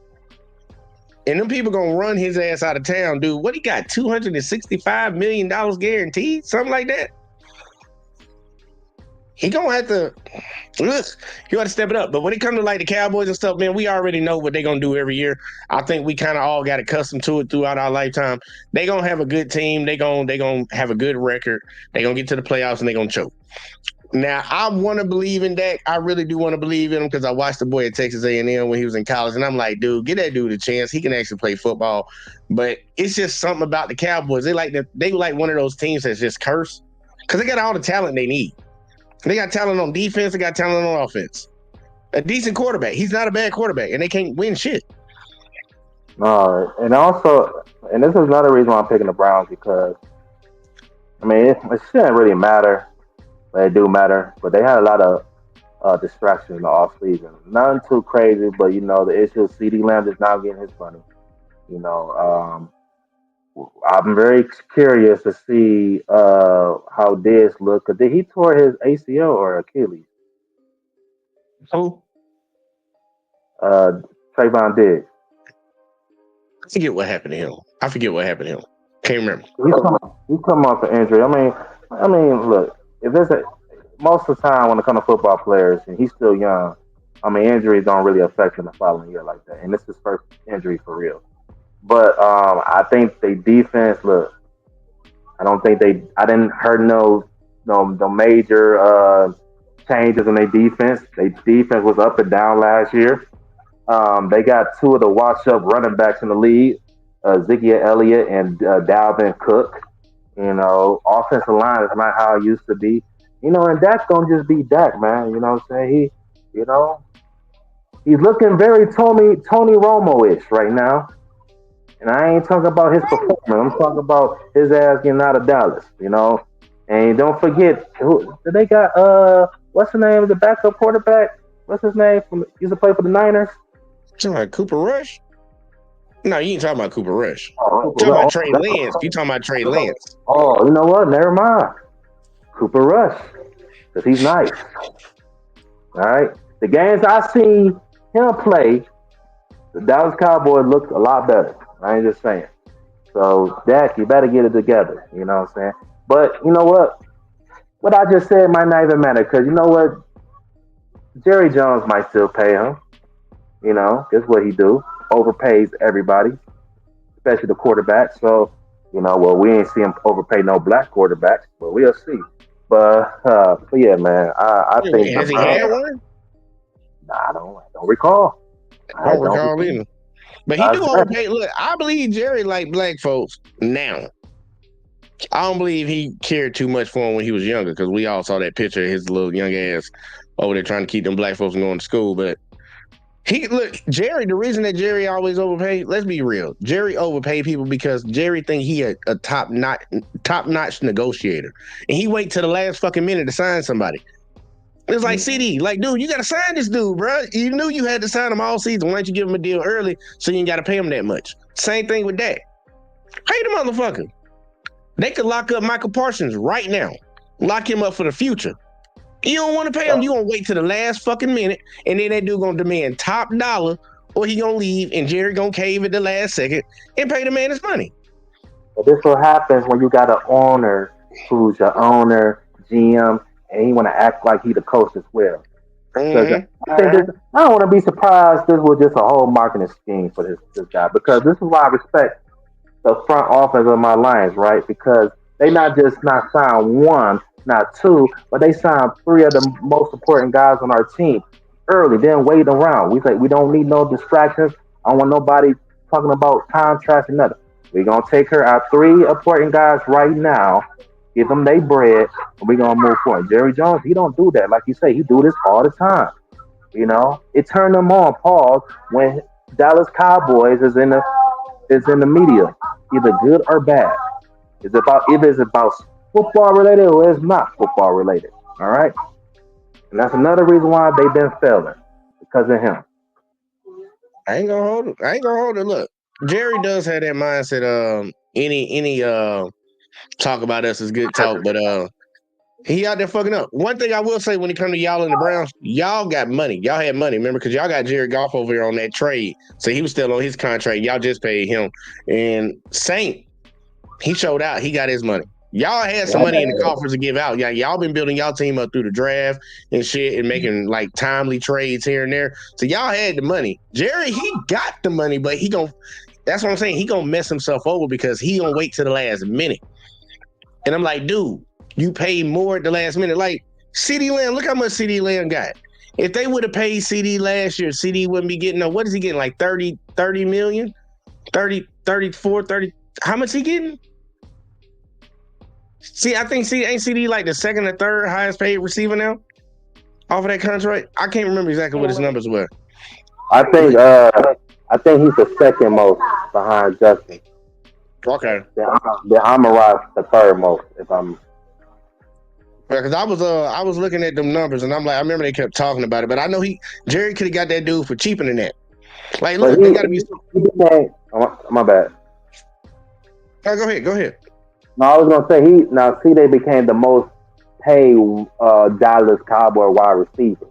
And them people gonna run his ass out of town, dude. What he got? $265 million guaranteed, something like that. He gonna have to step it up. But when it comes to like the Cowboys and stuff, man, we already know what they're gonna do every year. I think we kind of all got accustomed to it throughout our lifetime. They gonna have a good team. They gonna have a good record. They gonna get to the playoffs and they gonna choke. Now I want to believe in Dak. I really do want to believe in him because I watched the boy at Texas A&M when he was in college, and I'm like, dude, get that dude a chance. He can actually play football. But it's just something about the Cowboys. They like one of those teams that's just cursed because they got all the talent they need. They got talent on defense. They got talent on offense. A decent quarterback. He's not a bad quarterback, and they can't win shit. And also, and this is another reason why I'm picking the Browns because, I mean, it shouldn't really matter, but it do matter. But they had a lot of distractions in the offseason. Nothing too crazy, but, you know, the issue is CeeDee Lamb is now getting his money. You know, I'm very curious to see how Diz look. Cause did he tore his ACL or Achilles? Who? Trayvon Diggs. I forget what happened to him. Can't remember. He's come off an injury. I mean, look, if it's most of the time when it comes to football players, and he's still young, I mean, injuries don't really affect him the following year like that. And this is his first injury for real. But I think they defense. Look, I didn't heard no major changes in their defense. Their defense was up and down last year. They got two of the washed-up running backs in the league, Ezekiel Elliott and Dalvin Cook. You know, offensive line is not how it used to be. You know, and Dak's gonna just be Dak, man. You know what I'm saying? He's looking very Tony Romo-ish right now. And I ain't talking about his performance. I'm talking about his ass getting out of Dallas, you know. And don't forget, they got what's the name of the backup quarterback? What's his name? Used to play for the Niners. You talking about Cooper Rush? No, you ain't talking about Cooper Rush. You talking about Trey Lance. You talking about Trey Lance. Oh, you know what? Never mind. Cooper Rush. Because he's nice. All right. The games I seen him play, the Dallas Cowboys looked a lot better. I ain't just saying. So, Dak, you better get it together. You know what I'm saying? But you know what? What I just said might not even matter because you know what? Jerry Jones might still pay him. You know, that's what he do. Overpays everybody, especially the quarterbacks. So, you know, well, we ain't see him overpay no black quarterbacks, but we'll see. But yeah, man, I think Has he had one? I don't recall. I I don't don't recall recall. either. But he I do said, overpay. Look, I believe Jerry like black folks now. I don't believe he cared too much for him when he was younger because we all saw that picture of his little young ass over there trying to keep them black folks from going to school. But Jerry, the reason that Jerry always overpaid, let's be real. Jerry overpaid people because Jerry think he a top notch negotiator. And he wait till the last fucking minute to sign somebody. It's like CD, like, dude, you gotta sign this dude, bro. You knew you had to sign him all season. Why don't you give him a deal early so you ain't gotta pay him that much? Same thing with that. Pay the motherfucker. They could lock up Michael Parsons right now. Lock him up for the future. You don't want to pay him, you gonna wait till the last fucking minute, and then that dude gonna demand top dollar, or he gonna leave, and Jerry gonna cave at the last second and pay the man his money. but this what happens when you got an owner who's your owner, GM, and he want to act like he the coach as well. Because I don't want to be surprised. This was just a whole marketing scheme for this guy. Because this is why I respect the front office of my Lions, right? Because they not sign one, not two, but they signed three of the most important guys on our team early. Then wait around. We say we don't need no distractions. I don't want nobody talking about contracts and nothing. We're gonna take her our three important guys right now, give them their bread, and we're gonna move forward. Jerry Jones, he don't do that. Like you say, he do this all the time. You know, it turned them on, Paul, when Dallas Cowboys is in the media, either good or bad. It's about either it's about football related or it's not football related. All right, and that's another reason why they've been failing because of him. I ain't gonna hold it. I ain't gonna hold it. Look, Jerry does have that mindset. Any talk about us is good talk, but he out there fucking up. One thing I will say when it comes to y'all and the Browns, y'all got money. Y'all had money, remember? Because y'all got Jared Goff over here on that trade. So he was still on his contract. Y'all just paid him. And Saint, he showed out. He got his money. Y'all had some money in the coffers to give out. Y'all been building y'all team up through the draft and shit and making like timely trades here and there. So y'all had the money. Jerry, he got the money, but that's what I'm saying. He gonna mess himself over because he gonna wait till the last minute. And I'm like, dude, you paid more at the last minute. Like CD Lamb, look how much CD Lamb got. If they would have paid CD last year, CD wouldn't be getting, what is he getting? Like 30 million? 30, 34, 30. How much he getting? See, I think ain't CD like the second or third highest paid receiver now off of that contract? I can't remember exactly what his numbers were. I think he's the second most behind Justin. Okay. The Amara the third most, if I'm. Because I was looking at them numbers and I'm like, I remember they kept talking about it, but I know Jerry could have got that dude for cheaper than that. Like, look, they gotta be. He became, my bad. Oh, go ahead. No, I was gonna say they became the most paid Dallas Cowboy wide receiver.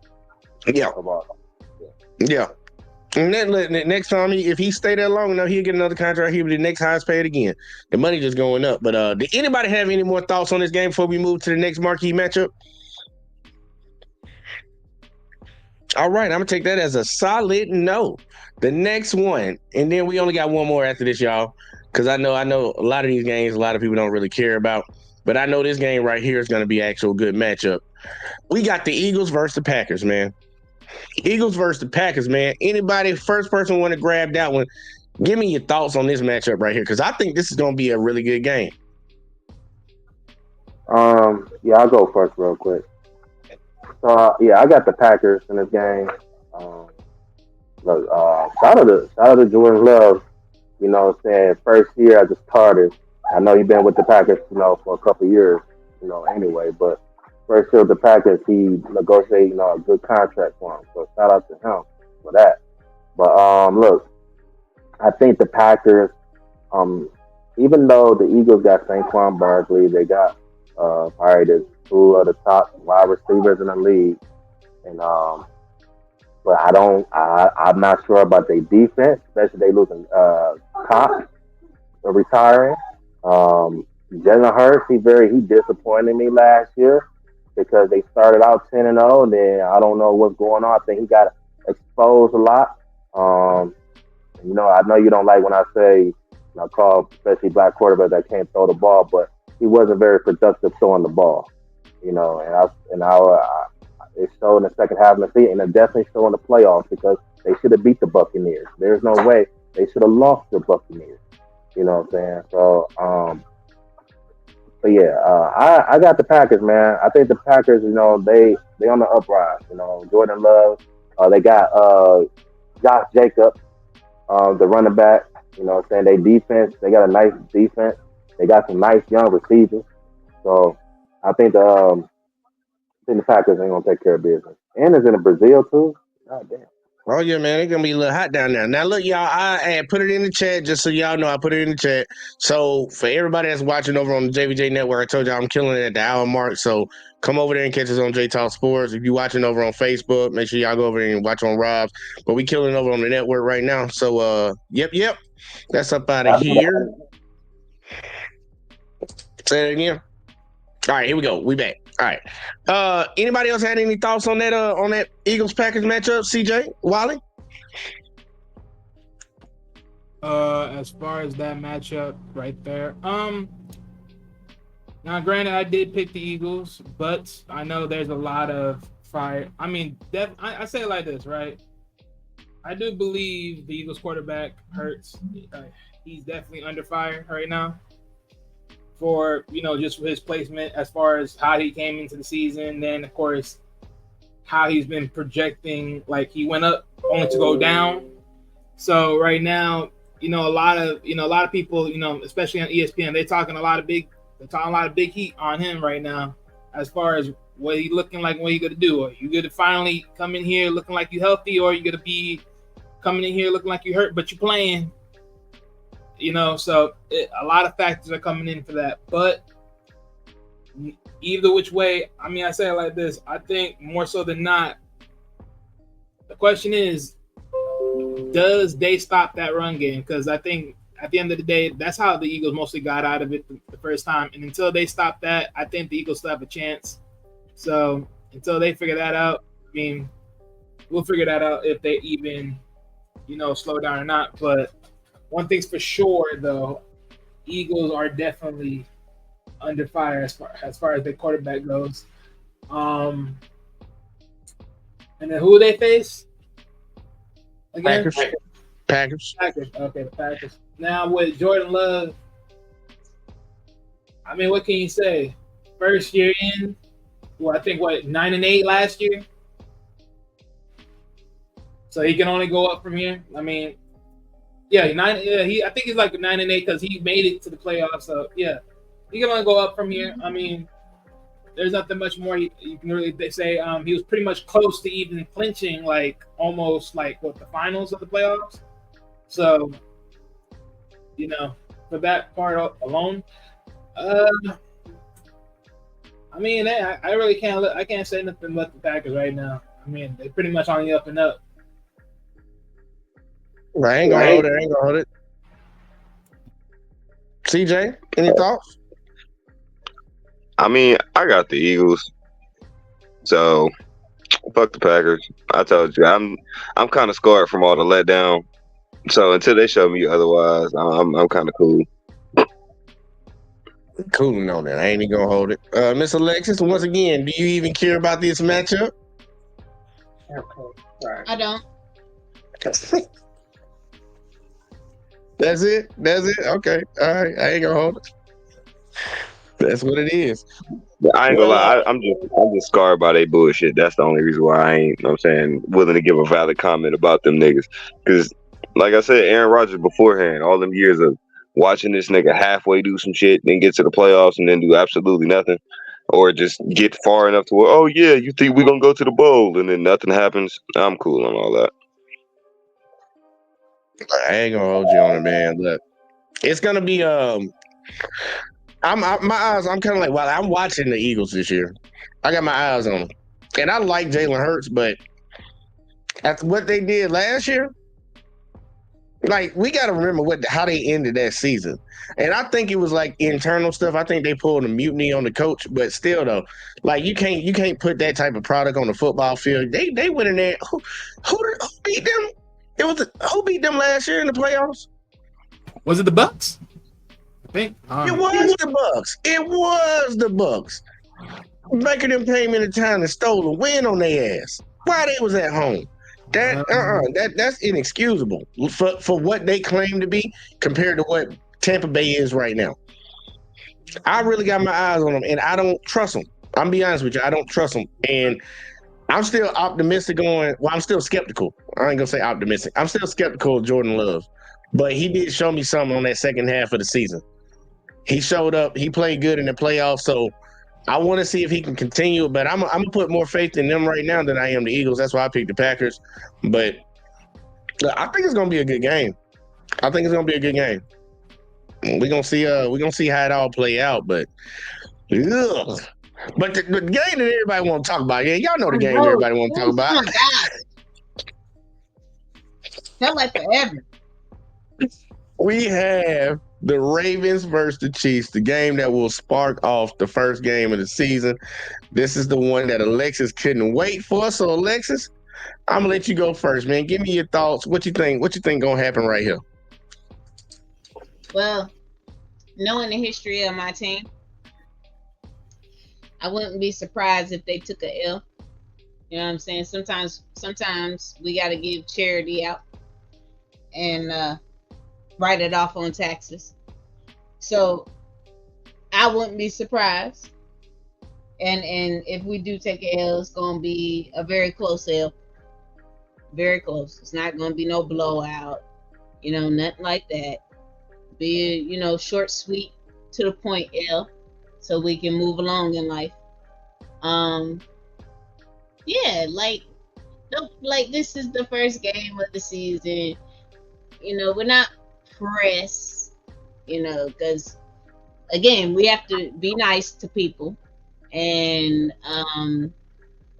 Yeah. Yeah. And then next time, if he stay that long enough, he'll get another contract. He'll be the next highest paid again. The money just going up. But did anybody have any more thoughts on this game before we move to the next marquee matchup? All right, I'm gonna take that as a solid no. The next one, and then we only got one more after this, y'all, because I know a lot of these games, a lot of people don't really care about, but I know this game right here is gonna be an actual good matchup. We got the Eagles versus the Packers, man. Eagles versus the Packers, man. Anybody, first person want to grab that one? Give me your thoughts on this matchup right here, because I think this is gonna be a really good game. Yeah, I'll go first real quick. So yeah, I got the Packers in this game. Look, shout out to Jordan Love. You know what I'm saying? First year as a starter. I know you've been with the Packers, for a couple of years, anyway, but first year with the Packers, he negotiated, a good contract for him. So shout out to him for that. But look, I think the Packers, even though the Eagles got Saquon Barkley, they got probably the two of the top wide receivers in the league, and but I'm not sure about their defense, especially they losing Cox. retiring. Jalen Hurts, he disappointed me last year because they started out 10-0, and then I don't know what's going on. I think he got exposed a lot. I know you don't like when I say I call especially black quarterbacks that can't throw the ball, but he wasn't very productive throwing the ball. It showed in the second half of the season, and it definitely showed in the playoffs because they should have beat the Buccaneers. There's no way they should have lost the Buccaneers. You know what I'm saying? So, I got the Packers, man. I think the Packers, they on the uprise. Jordan Love, they got Josh Jacobs, the running back. You know what I'm saying? They defense, they got a nice defense. They got some nice young receivers. So I think the Packers ain't gonna take care of business. And it's in Brazil too. God damn. Oh yeah, man, it's gonna be a little hot down there. Now look, y'all, I put it in the chat just so y'all know I put it in the chat. So for everybody that's watching over on the JVJ Network, I told y'all I'm killing it at the hour mark. So come over there and catch us on J Talk Sports. If you're watching over on Facebook, make sure y'all go over there and watch on Rob's. But we killing over on the network right now. So yep. That's up out of here. Say it again. All right, here we go. We back. All right. Anybody else had any thoughts on that Eagles Packers matchup? CJ, Wally? As far as that matchup right there, now granted I did pick the Eagles, but I know there's a lot of fire. I mean, I say it like this, right? I do believe the Eagles quarterback Hurts. He's definitely under fire right now for just his placement as far as how he came into the season. Then of course how he's been projecting, like he went up only to go down. So right now, a lot of people, especially on ESPN, they're talking a lot of big heat on him right now as far as what he's looking like, what he's gonna do. Are you gonna finally come in here looking like you healthy, or are you gonna be coming in here looking like you hurt but you playing? So a lot of factors are coming in for that. But either which way, I mean, I say it like this. I think more so than not, the question is, does they stop that run game? Because I think at the end of the day, that's how the Eagles mostly got out of it the first time. And until they stop that, I think the Eagles still have a chance. So until they figure that out, I mean, we'll figure that out if they even, slow down or not. But one thing's for sure, though, Eagles are definitely under fire as far as their quarterback goes. And then who they face? Again? Packers. Okay, the Packers. Now with Jordan Love, I mean, what can you say? First year in, I think 9-8 last year. So he can only go up from here. I mean, I think he's like 9-8 because he made it to the playoffs. So yeah, he can only go up from here. I mean, there's nothing much more you can really say. He was pretty much close to even clinching, like almost like the finals of the playoffs. So, for that part alone, I mean, I really can't. I can't say nothing about the Packers right now. I mean, they're pretty much on the up and up. I ain't gonna hold it. CJ, any thoughts? I mean, I got the Eagles, so fuck the Packers. I told you, I'm kind of scarred from all the letdown. So until they show me otherwise, I'm kind of cool. Cooling on that. I ain't even gonna hold it. Miss Alexis, once again, do you even care about this matchup? I don't. That's it. Okay. All right. I ain't gonna hold it. That's what it is. I ain't gonna lie. I'm just scarred by their bullshit. That's the only reason why I ain't, willing to give a valid comment about them niggas. Because, like I said, Aaron Rodgers beforehand, all them years of watching this nigga halfway do some shit, then get to the playoffs and then do absolutely nothing, or just get far enough to where, oh yeah, you think we're gonna go to the bowl, and then nothing happens. I'm cool on all that. I ain't gonna hold you on it, man. Look, it's gonna be my eyes. I'm kind of like, while I'm watching the Eagles this year, I got my eyes on them, and I like Jalen Hurts, but after what they did last year, Like, we got to remember how they ended that season. And I think it was like internal stuff. I think they pulled a mutiny on the coach, but still though, like you can't put that type of product on the football field. They went in there. Who beat them? Who beat them last year in the playoffs? Was it the Bucks? I think it was the Bucks. It was the Bucks. Making them came into town and stole a win on their ass while they was at home. That's inexcusable for what they claim to be compared to what Tampa Bay is right now. I really got my eyes on them, and I don't trust them. I'm be honest with you, I don't trust them, and I'm still optimistic I'm still skeptical. I ain't gonna say optimistic. I'm still skeptical of Jordan Love, but he did show me something on that second half of the season. He showed up. He played good in the playoffs, so I want to see if he can continue, but I'm gonna put more faith in them right now than I am the Eagles. That's why I picked the Packers. But I think it's gonna be a good game. We're gonna see how it all play out. But ugh. But the game that everybody want to talk about, yeah, y'all know the game everybody want to talk about. Oh my God. Felt like forever. We have the Ravens versus the Chiefs, the game that will spark off the first game of the season. This is the one that Alexis couldn't wait for. So, Alexis, I'm gonna let you go first, man. Give me your thoughts. What you think gonna happen right here? Well, knowing the history of my team, I wouldn't be surprised if they took a L. You know what I'm saying? Sometimes we got to give charity out and write it off on taxes. So I wouldn't be surprised. And if we do take an L, it's going to be a very close L. Very close. It's not going to be no blowout. Nothing like that. Be short, sweet, to the point L, so we can move along in life. Yeah, like this is the first game of the season. We're not pressed, because again, we have to be nice to people. And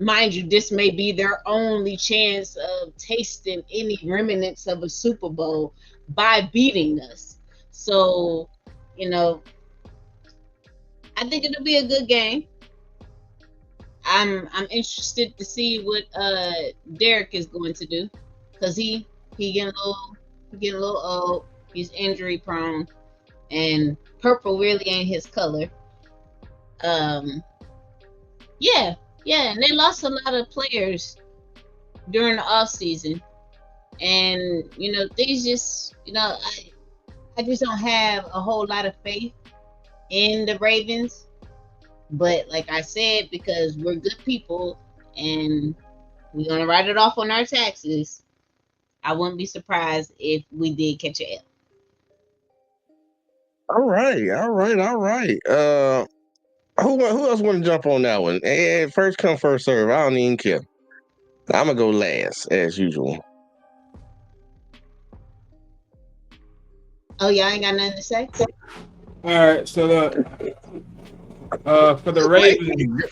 mind you, this may be their only chance of tasting any remnants of a Super Bowl by beating us. So, I think it'll be a good game. I'm interested to see what Derek is going to do, because he getting a little old. He's injury prone, and purple really ain't his color. Yeah, and they lost a lot of players during the off season, and things just I just don't have a whole lot of faith in the Ravens. But like I said, because we're good people and we're gonna write it off on our taxes, I wouldn't be surprised if we did catch an L. All right. Who else want to jump on that one? Hey, first come, first serve. I don't even care. I'm gonna go last as usual. Oh, y'all ain't got nothing to say? All right, so for the Ravens,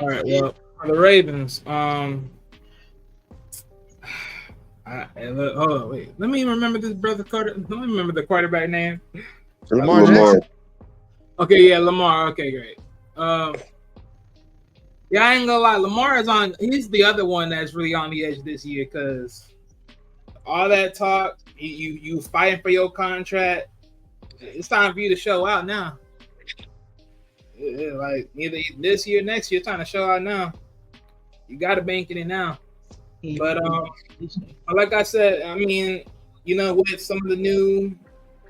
all right, well, for the Ravens, hold on, wait. Let me remember this brother Carter. Let me remember the quarterback name. Lamar Jackson. Okay, yeah, Lamar. Okay, great. Yeah, I ain't gonna lie. Lamar is on. He's the other one that's really on the edge this year, because all that talk, you fighting for your contract. It's time for you to show out now. Like either this year, next year, time to show out now. You got to bank it in now. But like I said, I mean, with some of the new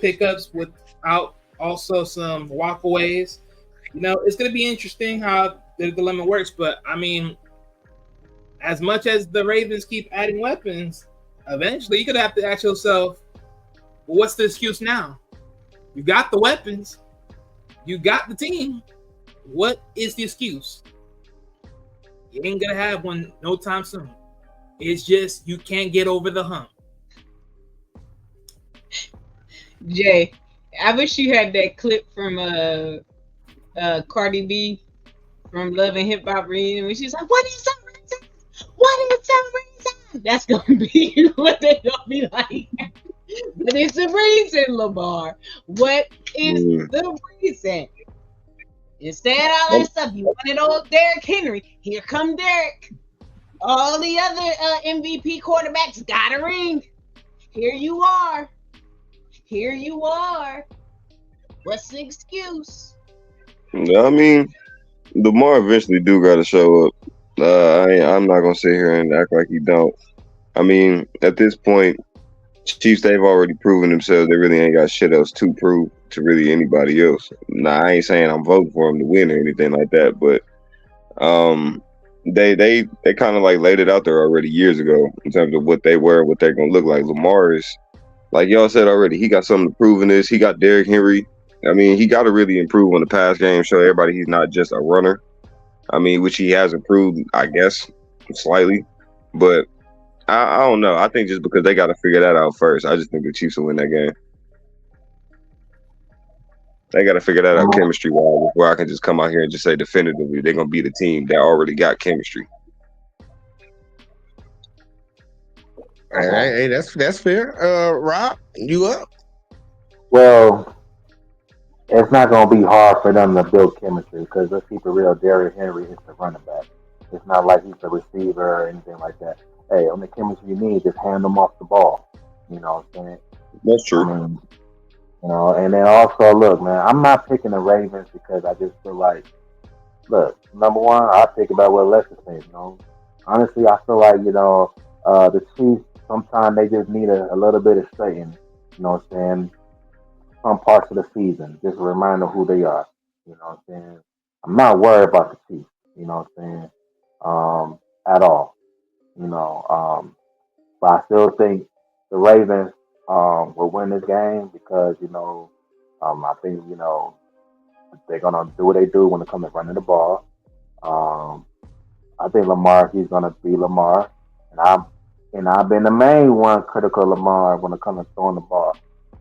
pickups, without also some walkaways, it's going to be interesting how the dilemma works. But I mean, as much as the Ravens keep adding weapons, eventually you're going to have to ask yourself, well, what's the excuse now? You got the weapons, you got the team. What is the excuse? You ain't going to have one no time soon. It's just you can't get over the hump. Jay, I wish you had that clip from Cardi B from Love and Hip Hop Reunion when she's like, "What is the reason? What is the reason?" That's gonna be what they gonna be like. But it's the reason, Lamar. What is Mm. the reason? Instead of all that stuff, you wanted old Derrick Henry. Here come Derrick. All the other MVP quarterbacks got a ring. Here you are. Here you are. What's the excuse? I mean, Lamar eventually do got to show up. I'm not gonna sit here and act like he don't. I mean, at this point, Chiefs, they've already proven themselves. They really ain't got shit else to prove to really anybody else. Now, I ain't saying I'm voting for them to win or anything like that, but they kind of like laid it out there already years ago in terms of what they were, what they're gonna look like. Lamar is, like y'all said already, he got something to prove in this. He got Derrick Henry. I mean, he got to really improve on the pass game, show everybody he's not just a runner. I mean, which he has improved, I guess, slightly, but I don't know. I think just because they got to figure that out first, I just think the Chiefs will win that game. They got to figure that out chemistry-wise before I can just come out here and just say definitively they're going to beat a team that already got chemistry. All right, hey, that's fair. Rob, you up? Well, it's not going to be hard for them to build chemistry because let's keep it real. Derrick Henry is the running back. It's not like he's a receiver or anything like that. Hey, on the chemistry you need, just hand them off the ball. You know what I'm saying? That's true. I mean, you know, and then also, look, man, I'm not picking the Ravens because I just feel like, look, number one, I think about what Lester said, you know. Honestly, I feel like, you know, the Chiefs, sometimes they just need a little bit of straightening, you know what I'm saying? Some parts of the season, just a reminder who they are, you know what I'm saying? I'm not worried about the Chiefs, you know what I'm saying, at all, you know. But I still think the Ravens will win this game because, you know, I think, you know, they're going to do what they do when it comes to running the ball. I think Lamar, he's going to be Lamar. And I've been the main one critical of Lamar when it comes to throwing the ball.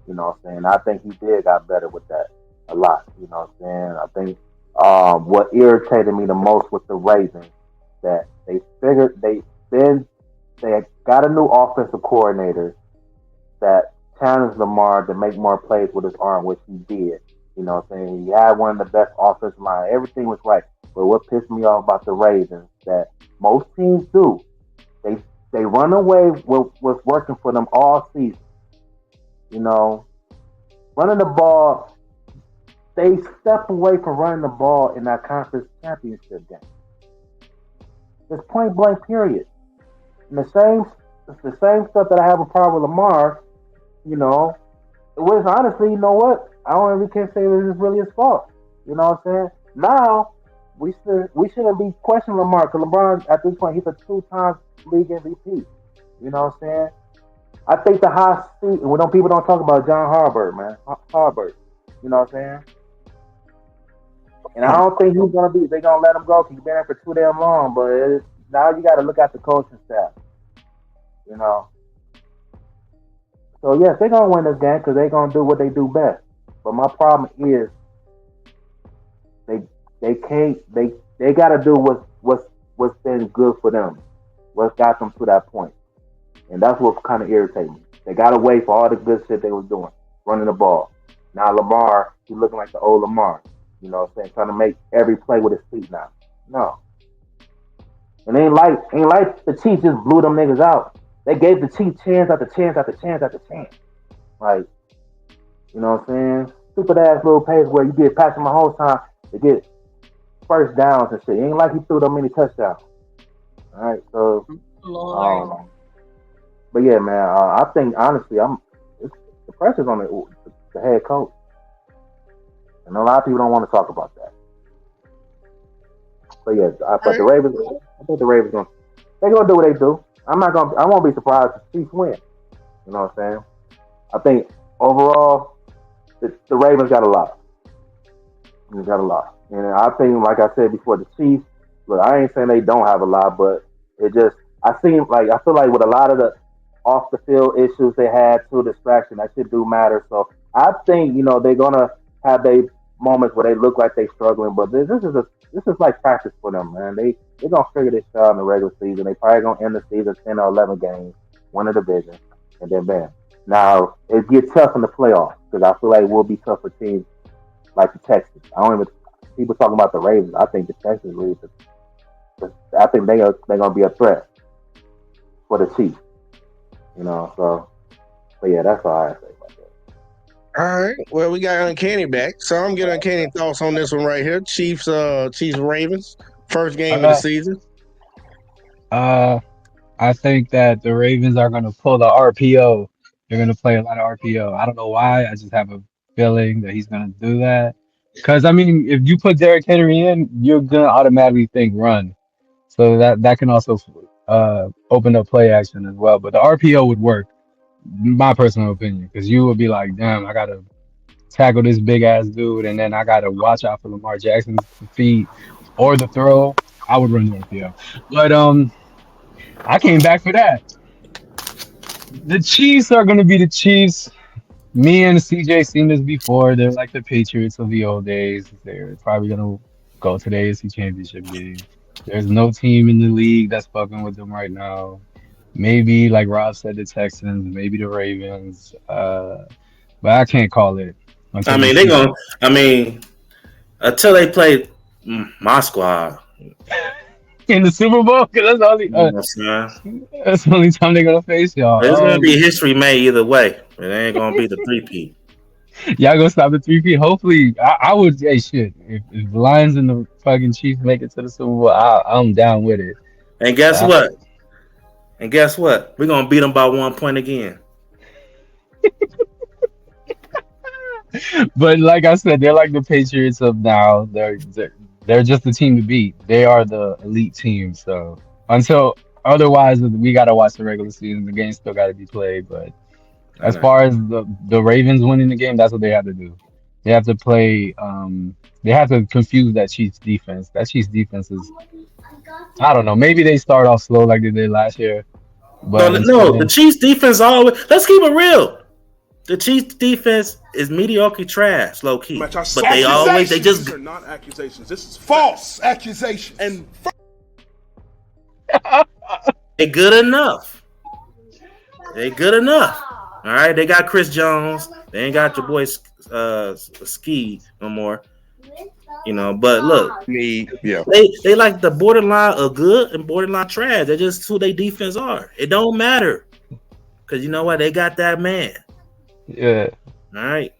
You know what I'm saying? I think he did got better with that a lot. You know what I'm saying? I think what irritated me the most with the Ravens that they figured they got a new offensive coordinator that challenged Lamar to make more plays with his arm, which he did. You know what I'm saying? He had one of the best offensive line. Everything was right. But what pissed me off about the Ravens that most teams do, they run away with what's working for them all season. You know, running the ball, they step away from running the ball in that conference championship game. It's point blank period. And the same stuff that I have a problem with Lamar, you know, it was honestly, you know what? I don't really can't say it was really his fault. You know what I'm saying? Now we shouldn't be questioning Lamar because LeBron at this point he's a 2-time league MVP. You know what I'm saying? I think the high seat, and people don't talk about John Harbaugh, man. Harbaugh. You know what I'm saying? And I don't think they're gonna let him go because he's been there for too damn long. But now you got to look at the coaching staff. You know. So yes, they're gonna win this game because they're gonna do what they do best. But my problem is they can't they gotta do what's been good for them, what's got them to that point. And that's what kind of irritates me. They gotta wait for all the good shit they was doing, running the ball. Now Lamar, he's looking like the old Lamar. You know what I'm saying? Trying to make every play with his feet now. No. And ain't like the Chiefs just blew them niggas out. They gave the Chiefs chance after chance after chance after chance. Like, you know what I'm saying? Stupid ass little pace where you get passing my whole time to get first downs and shit. It ain't like he threw them many touchdowns. Alright, so but yeah, man, I think honestly the pressure's on the head coach. And a lot of people don't want to talk about that. But yeah, the Ravens, I think the Ravens they're gonna do what they do. I won't be surprised if the Chiefs win. You know what I'm saying? I think overall the Ravens got a lot. They got a lot. And I think, like I said before, the Chiefs, look, I ain't saying they don't have a lot, but I feel like with a lot of the off the field issues they had, to distraction, that shit do matter. So I think, you know, they're gonna have their moments where they look like they struggling, but this is like practice for them, man. They gonna figure this out in the regular season. They probably gonna end the season 10 or 11 games, win a division, and then bam. Now it gets tough in the playoffs because I feel like it will be tough for teams like the Texans. I don't even people talking about the Ravens. I think the Texans really. I think they're gonna be a threat for the Chiefs. You know, so yeah, that's all I say about that. All right. Well, we got Uncanny back, so I'm getting Uncanny thoughts on this one right here. Chiefs Ravens, first game of the season. I think that the Ravens are going to pull the RPO. They're going to play a lot of RPO. I don't know why. I just have a feeling that he's going to do that. Because, I mean, if you put Derrick Henry in, you're going to automatically think run. So that can also open up play action as well. But the RPO would work, my personal opinion, because you would be like, damn, I got to tackle this big ass dude, and then I got to watch out for Lamar Jackson's feet or the throw. I would run the RPO. But I came back for that. The Chiefs are going to be the Chiefs. Me and CJ seen this before. They're like the Patriots of the old days. They're probably going to go to the AFC Championship game. There's no team in the league that's fucking with them right now. Maybe, like Rob said, the Texans, maybe the Ravens. But I can't call it. I mean, they're going to, until they play my squad. In the Super Bowl, because that's the only time they're gonna face y'all. It's gonna be history made either way. It ain't gonna be the 3-peat. Y'all gonna stop the 3-peat. Hopefully, I would. Hey, shit. If the Lions and the fucking Chiefs make it to the Super Bowl, I'm down with it. And guess what? We're gonna beat them by 1 point again. But like I said, they're like the Patriots of now. They're just the team to beat. They are the elite team. So until otherwise, we got to watch the regular season. The game still got to be played. But as far as the Ravens winning the game, that's what they have to do. They have to play. They have to confuse that Chiefs defense. That Chiefs defense is, I don't know. Maybe they start off slow like they did last year. But no, the Chiefs defense always. Let's keep it real. The Chiefs defense is mediocre trash, low key. But they just are not accusations. This is false accusation. And they're good enough. All right, they got Chris Jones. They ain't got your boy Ski no more. You know, but look, they like the borderline of good and borderline trash. They're just who they defense are. It don't matter because you know what? They got that man. Yeah. All right.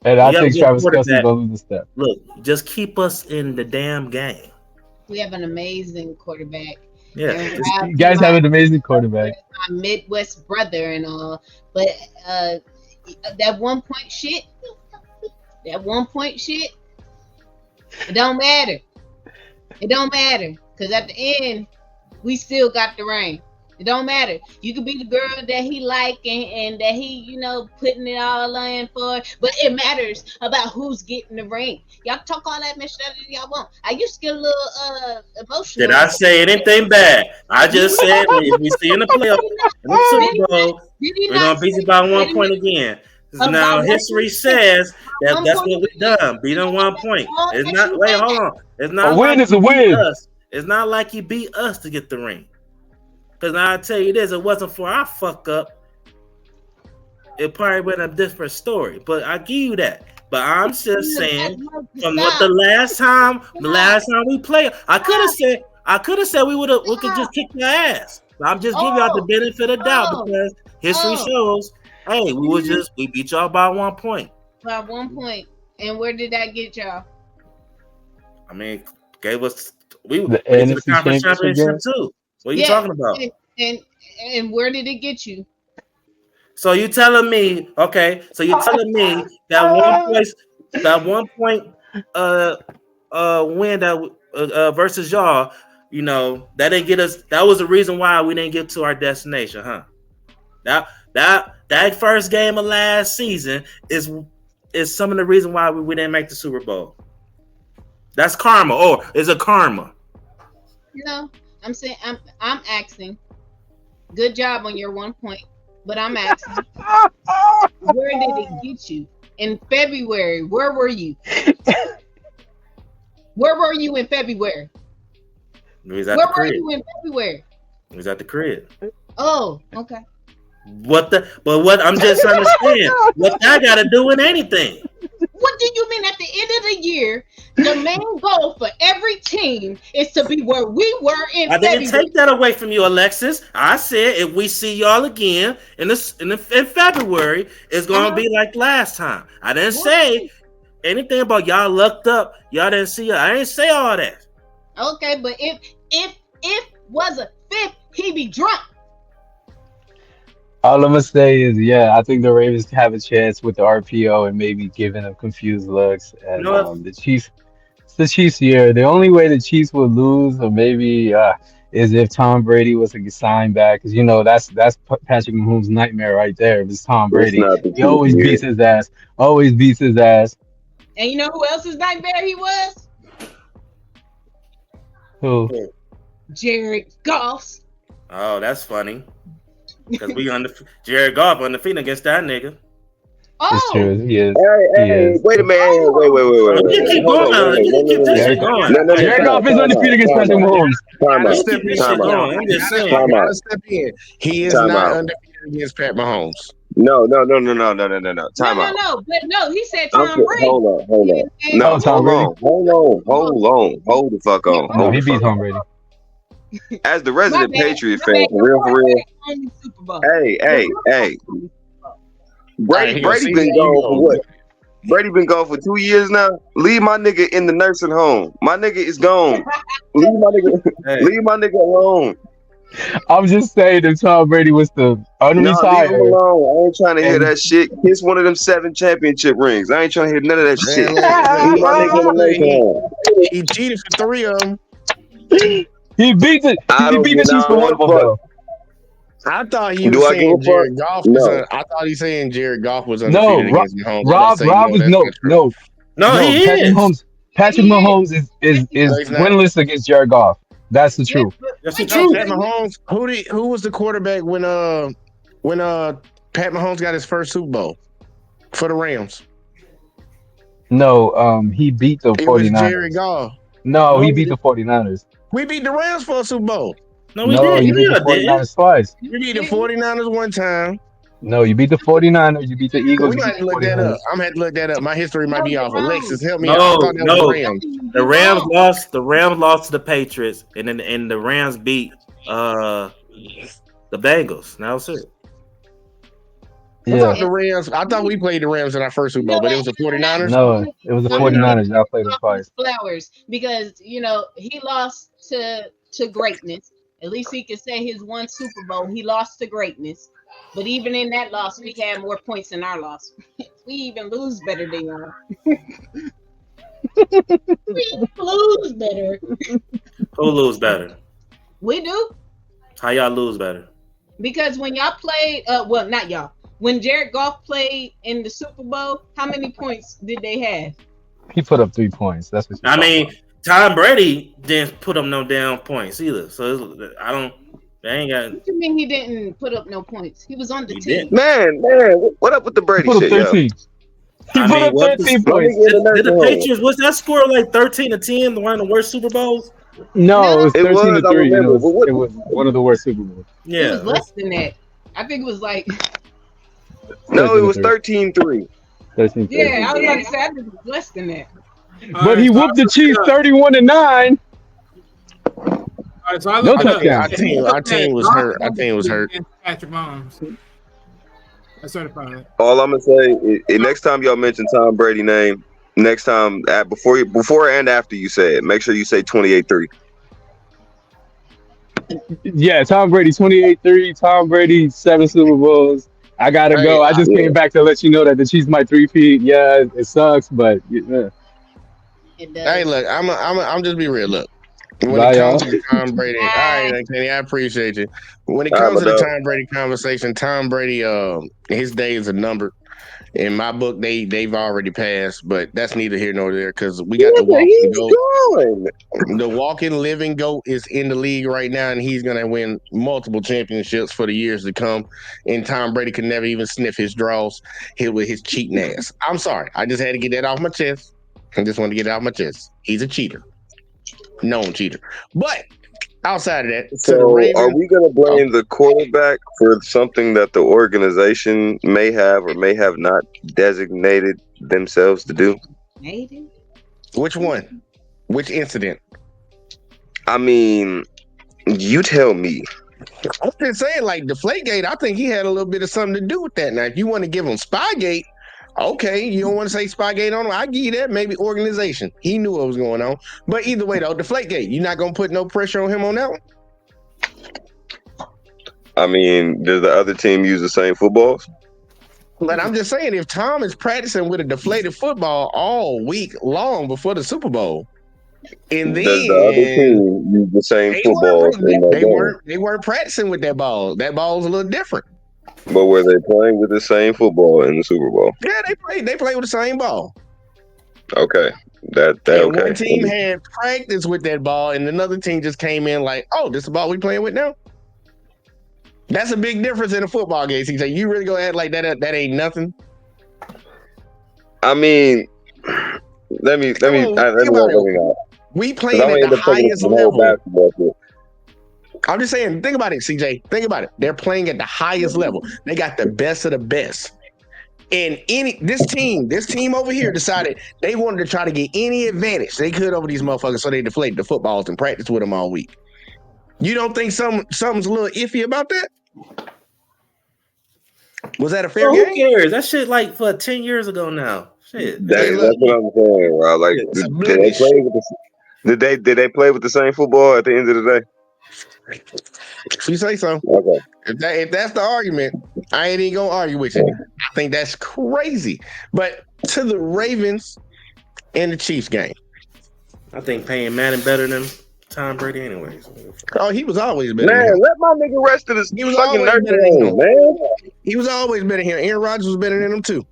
And I think Travis Kelce's gonna lose the step. Look, just keep us in the damn game. We have an amazing quarterback. Yeah, you guys have an amazing quarterback. My Midwest brother and all, but that 1 point shit. It don't matter. It don't matter because at the end, we still got the ring. It don't matter. You could be the girl that he like and that he, putting it all in for. But it matters about who's getting the ring. Y'all talk all that mess that y'all want. I used to get a little emotional. Did I say anything bad? I just said if we see in the playoffs, in the Super Bowl, we're gonna beat you by 1 point again. Now history says that's what we done. Beat them 1 point. It's not. Wait, hold on. It's not. A win is a win. It's not like he beat us to get the ring. Because I tell you this, it wasn't for our fuck up. It probably been a different story. But I give you that. But I'm just saying, from what the last time we played, I could have said we could just kick your ass. But I'm just giving y'all the benefit of doubt because history shows, hey, we beat y'all by 1 point. By 1 point. And where did that get y'all? I mean, gave us we went to the conference championship too. What are you talking about? And where did it get you? So you telling me, okay? So you're telling me that 1 point win that versus y'all, that didn't get us. That was the reason why we didn't get to our destination, huh? That first game of last season is some of the reason why we didn't make the Super Bowl. That's karma, or is it karma? No. I'm saying I'm asking. Good job on your 1 point, but I'm asking, where did it get you? in February, where were you? Where were you in February? We was at Where the were crib. you in February? We was at the crib. Oh, okay. What I'm just understanding. What that got to do with anything? What do you mean at the end of the year, the main goal for every team is to be where we were in I February? didn't take that away from you, Alexis. I said if we see y'all again in February, it's gonna be like last time. I didn't say anything about y'all lucked up. Y'all didn't see. I didn't say all that. Okay, but if was a fifth, he be drunk. All I'm gonna say is, yeah, I think the Ravens have a chance with the RPO and maybe giving them confused looks. And the Chiefs, it's the Chiefs' year. The only way the Chiefs would lose, or maybe, is if Tom Brady was to get signed back, because that's Patrick Mahomes' nightmare right there. If it's Tom Brady, he always beats his ass. Always beats his ass. And you know who else's nightmare he was? Who? Jared Goff's. Oh, that's funny. Because we Jared Goff undefeated against that nigga. It's true. He is. Hey, wait a minute. Wait. You keep going. You keep this shit going. Jared Goff is undefeated against Patrick Mahomes. Time out. I'm just saying. Gotta step in. He is not undefeated against Pat Mahomes. No. Time out. No, but no, he said Tom Brady. Hold on. No, Tom Brady. Hold the fuck on. No, he beat Tom Brady. As the resident Patriot fan, for real. Hey. Brady been gone for what? Brady been gone for 2 years now. Leave my nigga in the nursing home. My nigga is gone. Leave my nigga alone. I'm just saying, if Tom Brady was to unretire, leave him alone. I ain't trying to hear that shit. Kiss one of them 7 championship rings. I ain't trying to hear none of that shit. Leave my nigga in the nursing home. He cheated for 3 of them. He beat the Chiefs for one of them, though. I thought he was saying Jared Goff was. I thought he saying Jared Goff was undefeated against Mahomes. Rob was no. He is. Patrick Mahomes is winless against Jared Goff. That's the truth. That's the truth. Pat Mahomes. Who was the quarterback when Pat Mahomes got his first Super Bowl for the Rams? No, he beat the 49ers. It was Jared Goff. No, he beat the 49ers. We beat the Rams for a Super Bowl. No, we didn't. You beat the 49ers twice. We beat the 49ers one time. No, you beat the 49ers. You beat the Eagles. We got to look that up. I'm gonna have to look that up. My history might be off. Alexis, help me out. I thought that was the Rams. The Rams lost. The Rams lost to the Patriots, and then the Rams beat the Bengals. That was it. Yeah. I thought we played the Rams in our first Super Bowl, but it was the 49ers. No, it was the 49ers. Y'all played them twice. Flowers, because he lost to greatness. At least he can say his one Super Bowl. He lost to greatness. But even in that loss, we had more points than our loss. We even lose better than y'all. We lose better. Who lose better? We do. How y'all lose better? Because when y'all played, well, not y'all. When Jared Goff played in the Super Bowl, how many points did they have? He put up 3 points. That's what I mean. About. Tom Brady didn't put up no damn points either. So they ain't got. What do you mean he didn't put up no points? He was on the team. Man, what up with the Brady shit, yo? He put up 13 points. Did the Patriots, was that score like 13-10, one of the worst Super Bowls? No, it was 13-3. It was one of the worst Super Bowls. Yeah. It was less than that. I think it was like. No, it was 13-3. 13-3. Yeah, I was about to say, I think it was less than that. But he whooped the Chiefs 31-9. Right, so I no touchdown. Our team was hurt. Our team was hurt. Patrick Mahomes. I certified. All I'm gonna say is, next time y'all mention Tom Brady name, next time before and after you say it, make sure you say 28-3. Yeah, Tom Brady 28-3. Tom Brady 7 Super Bowls. I gotta go. I just came back to let you know that the Chiefs might 3-peat. Yeah, it sucks, but yeah. Hey, look, I'm just be real. Look, when it comes to Tom Brady, all right, Kenny, I appreciate you. When it comes to the Tom Brady conversation, Tom Brady, his days are numbered. In my book, they've already passed, but that's neither here nor there because we got the walking goat. The walking living goat is in the league right now, and he's gonna win multiple championships for the years to come. And Tom Brady could never even sniff his draws here with his cheating ass. I'm sorry, I just had to get that off my chest. I just wanted to get it off my chest. He's a cheater, known cheater. But outside of that, so are we going to blame the quarterback for something that the organization may have or may have not designated themselves to do? Maybe. Which one? Which incident? I mean, you tell me. I'm just saying, like Deflategate, I think he had a little bit of something to do with that. Now, if you want to give him Spygate, okay, you don't want to say Spygate on him, I give you that. Maybe organization. He knew what was going on. But either way, though, Deflategate, you're not going to put no pressure on him on that one? I mean, does the other team use the same footballs? But I'm just saying, if Tom is practicing with a deflated football all week long before the Super Bowl, and then does the other team use the same football? They weren't practicing with that ball. That ball's a little different. But were they playing with the same football in the Super Bowl? Yeah, they played with the same ball. Okay. Okay. One team had practice with that ball, and another team just came in like, oh, this is the ball we playing with now? That's a big difference in a football game. So you really gonna act like that ain't nothing? I mean, let me we playing at the highest level. I'm just saying, think about it, CJ. Think about it. They're playing at the highest level. They got the best of the best. And this team over here decided they wanted to try to get any advantage they could over these motherfuckers, so they deflated the footballs and practiced with them all week. You don't think something's a little iffy about that? Was that a fair game? Who cares? That shit like for 10 years ago now. Shit. That's what I'm saying, bro. Like, did they play with the same football at the end of the day? If you say so. Okay. If that's the argument, I ain't even gonna argue with you. I think that's crazy. But to the Ravens and the Chiefs game, I think Peyton Manning better than Tom Brady anyways. Oh, he was always better. Man, let my nigga rest of this fucking nursing home, man. He was always better here. Aaron Rodgers was better than him too.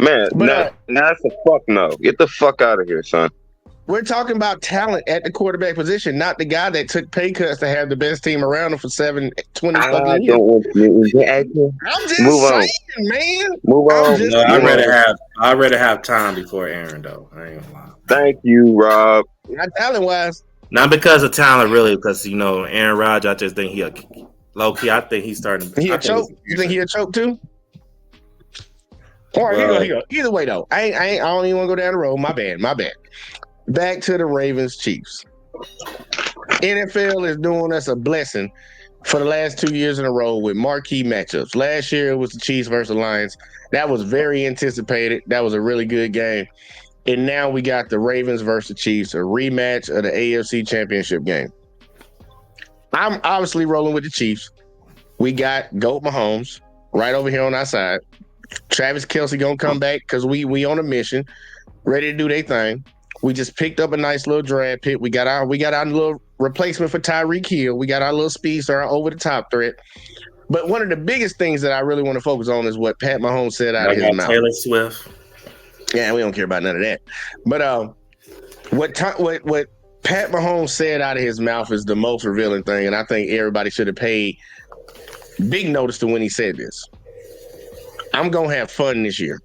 Man, that's a fuck no. Get the fuck out of here, son. We're talking about talent at the quarterback position, not the guy that took pay cuts to have the best team around him for 20 fucking years. I'm just saying, man. Move on. No, I'd rather have Tom before Aaron, though. I ain't gonna lie. Thank you, Rob. Not talent wise. Not because of talent, really, because Aaron Rodgers. I just think low key. I think he's starting. He a choke. You think he a choke too? All right, here you go. Either way, though, I don't even want to go down the road. My bad. Back to the Ravens Chiefs. NFL is doing us a blessing for the last 2 years in a row with marquee matchups. Last year it was the Chiefs versus Lions. That was very anticipated. That was a really good game. And now we got the Ravens versus the Chiefs, a rematch of the AFC Championship game. I'm obviously rolling with the Chiefs. We got Goat Mahomes right over here on our side. Travis Kelce gonna come back because we on a mission, ready to do their thing. We just picked up a nice little draft pick. We got our little replacement for Tyreek Hill. We got our little speedster, our over-the-top threat. But one of the biggest things that I really want to focus on is what Pat Mahomes said out of his mouth. Taylor Swift. Yeah, we don't care about none of that. But what Pat Mahomes said out of his mouth is the most revealing thing, and I think everybody should have paid big notice to when he said this. I'm going to have fun this year.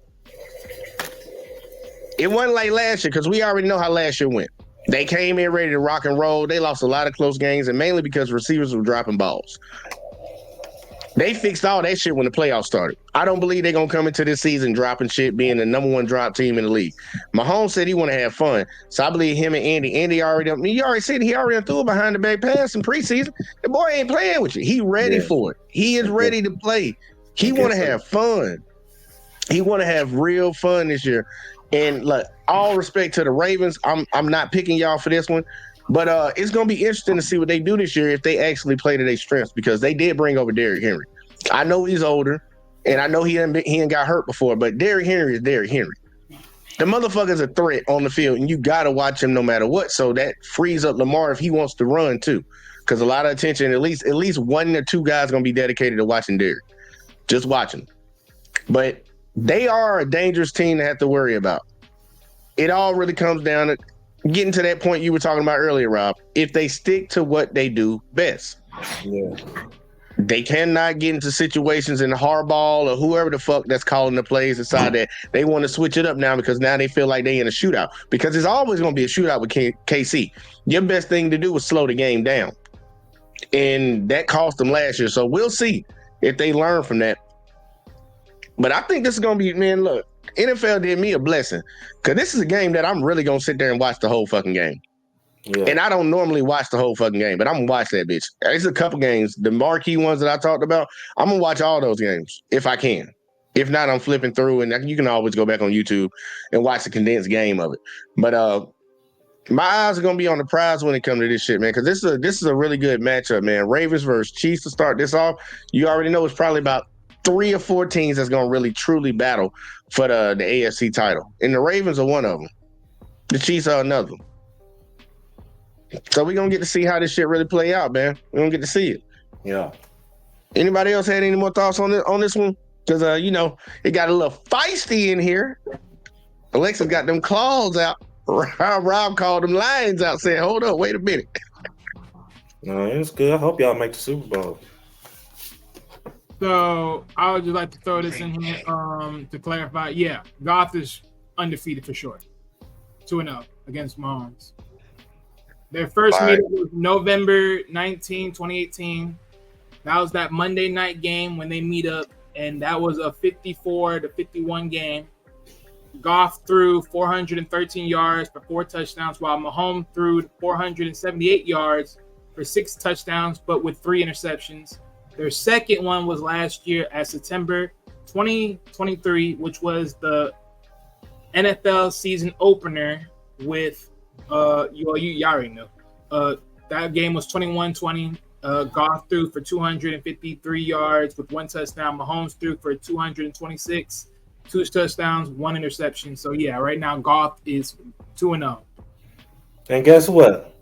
It wasn't like last year because we already know how last year went. They came in ready to rock and roll. They lost a lot of close games, and mainly because receivers were dropping balls. They fixed all that shit when the playoffs started. I don't believe they're going to come into this season dropping shit, being the number one drop team in the league. Mahomes said he want to have fun, so I believe him and Andy. Andy already said he already threw a behind the back pass in preseason. The boy ain't playing with you. He ready for it. He is ready to play. He want to have fun. He want to have real fun this year. And look, all respect to the Ravens. I'm not picking y'all for this one, but it's gonna be interesting to see what they do this year if they actually play to their strengths, because they did bring over Derrick Henry. I know he's older, and I know he ain't got hurt before, but Derrick Henry is Derrick Henry. The motherfucker's a threat on the field, and you gotta watch him no matter what. So that frees up Lamar if he wants to run too, because a lot of attention. At least one or two guys gonna be dedicated to watching Derrick. Just watching. But They are a dangerous team to have to worry about. It all really comes down to getting to that point you were talking about earlier, Rob. If they stick to what they do best. Yeah. They cannot get into situations in Harbaugh or whoever the fuck that's calling the plays decide that they want to switch it up now because now they feel like they in a shootout. Because it's always going to be a shootout with KC. Your best thing to do is slow the game down. And that cost them last year. So we'll see if they learn from that. But I think this is going to be, man, look, NFL did me a blessing. Because this is a game that I'm really going to sit there and watch the whole fucking game. Yeah. And I don't normally watch the whole fucking game, but I'm going to watch that bitch. There's a couple games, the marquee ones that I talked about, I'm going to watch all those games if I can. If not, I'm flipping through, and you can always go back on YouTube and watch the condensed game of it. But my eyes are going to be on the prize when it comes to this shit, man, because this is a really good matchup, man. Ravens versus Chiefs to start this off. You already know it's probably about 3 or 4 teams that's going to really, truly battle for the AFC title. And the Ravens are one of them. The Chiefs are another. So we're going to get to see how this shit really play out, man. We're going to get to see it. Yeah. Anybody else had any more thoughts on this one? Because, it got a little feisty in here. Alexa's got them claws out. Rob called them lions out, saying, hold up, wait a minute. No, it's good. I hope y'all make the Super Bowl. So I would just like to throw this in here to clarify. Yeah, Goff is undefeated for sure. 2-0 against Mahomes. Their first meeting was November 19, 2018. That was that Monday night game when they meet up, and that was a 54-51 game. Goff threw 413 yards for 4 touchdowns, while Mahomes threw 478 yards for 6 touchdowns, but with 3 interceptions. Their second one was last year at September 2023, which was the NFL season opener with you already know. That game was 21-20. Goff threw for 253 yards with 1 touchdown. Mahomes threw for 226, 2 touchdowns, 1 interception. So yeah, right now Goff is 2-0. And guess what?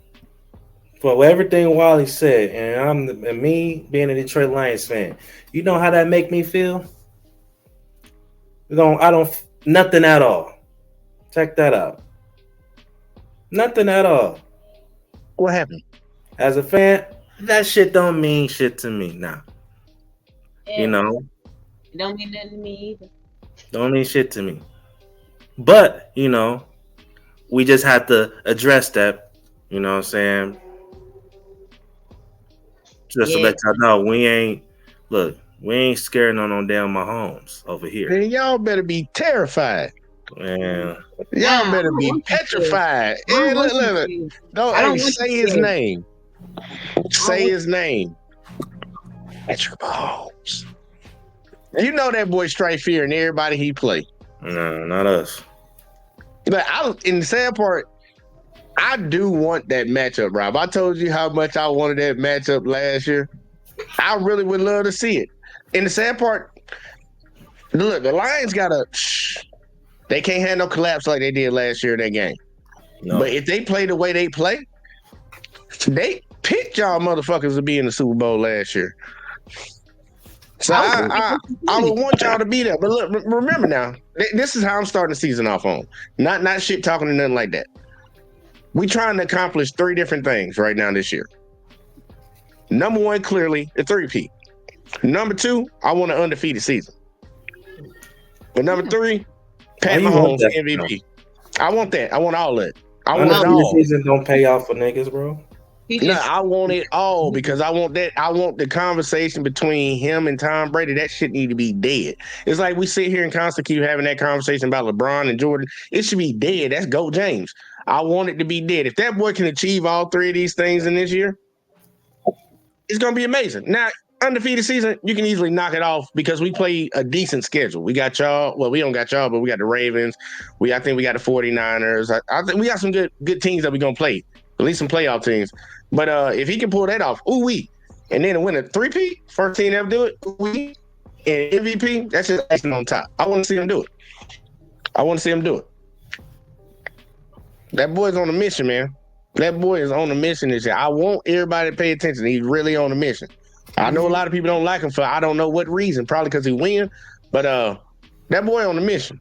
For everything Wally said, and me being a Detroit Lions fan, you know how that make me feel? I don't nothing at all. Check that out. Nothing at all. What happened? As a fan, that shit don't mean shit to me now. Yeah. You know? It don't mean nothing to me either. Don't mean shit to me. But, we just have to address that, you know what I'm saying? Just to let y'all know, we ain't scared no damn Mahomes over here. Then y'all better be terrified. Man. Y'all better be petrified. Hey, look. Don't say his name. Say his name. Patrick Mahomes. You know that boy straight fear and everybody he play. No, not us. But in the sad part, I do want that matchup, Rob. I told you how much I wanted that matchup last year. I really would love to see it. And the sad part, look, the Lions they can't have no collapse like they did last year in that game. No. But if they play the way they play, they picked y'all motherfuckers to be in the Super Bowl last year. So I would want y'all to be there. But look, remember now, this is how I'm starting the season off on. Not shit talking or nothing like that. We trying to accomplish 3 different things right now this year. Number 1, clearly, a 3-peat. Number 2, I want an undefeated season. But number 3, Pat Mahomes MVP. I want that. I want all of it. I want it all. Season don't pay off for niggas, bro. No, I want it all because I want that. I want the conversation between him and Tom Brady. That shit need to be dead. It's like we sit here and constantly keep having that conversation about LeBron and Jordan. It should be dead. That's GOAT James. I want it to be dead. If that boy can achieve all 3 of these things in this year, it's going to be amazing. Now, undefeated season, you can easily knock it off because we play a decent schedule. We got y'all. Well, we don't got y'all, but we got the Ravens. I think we got the 49ers. I think we got some good teams that we're going to play, at least some playoff teams. But if he can pull that off, and then win a 3-peat, first team to ever do it, and MVP, that's just icing on top. I want to see him do it. That boy's on a mission, man. That boy is on a mission this year. I want everybody to pay attention. He's really on a mission. I know a lot of people don't like him for I don't know what reason, probably because he win. But That boy on a mission.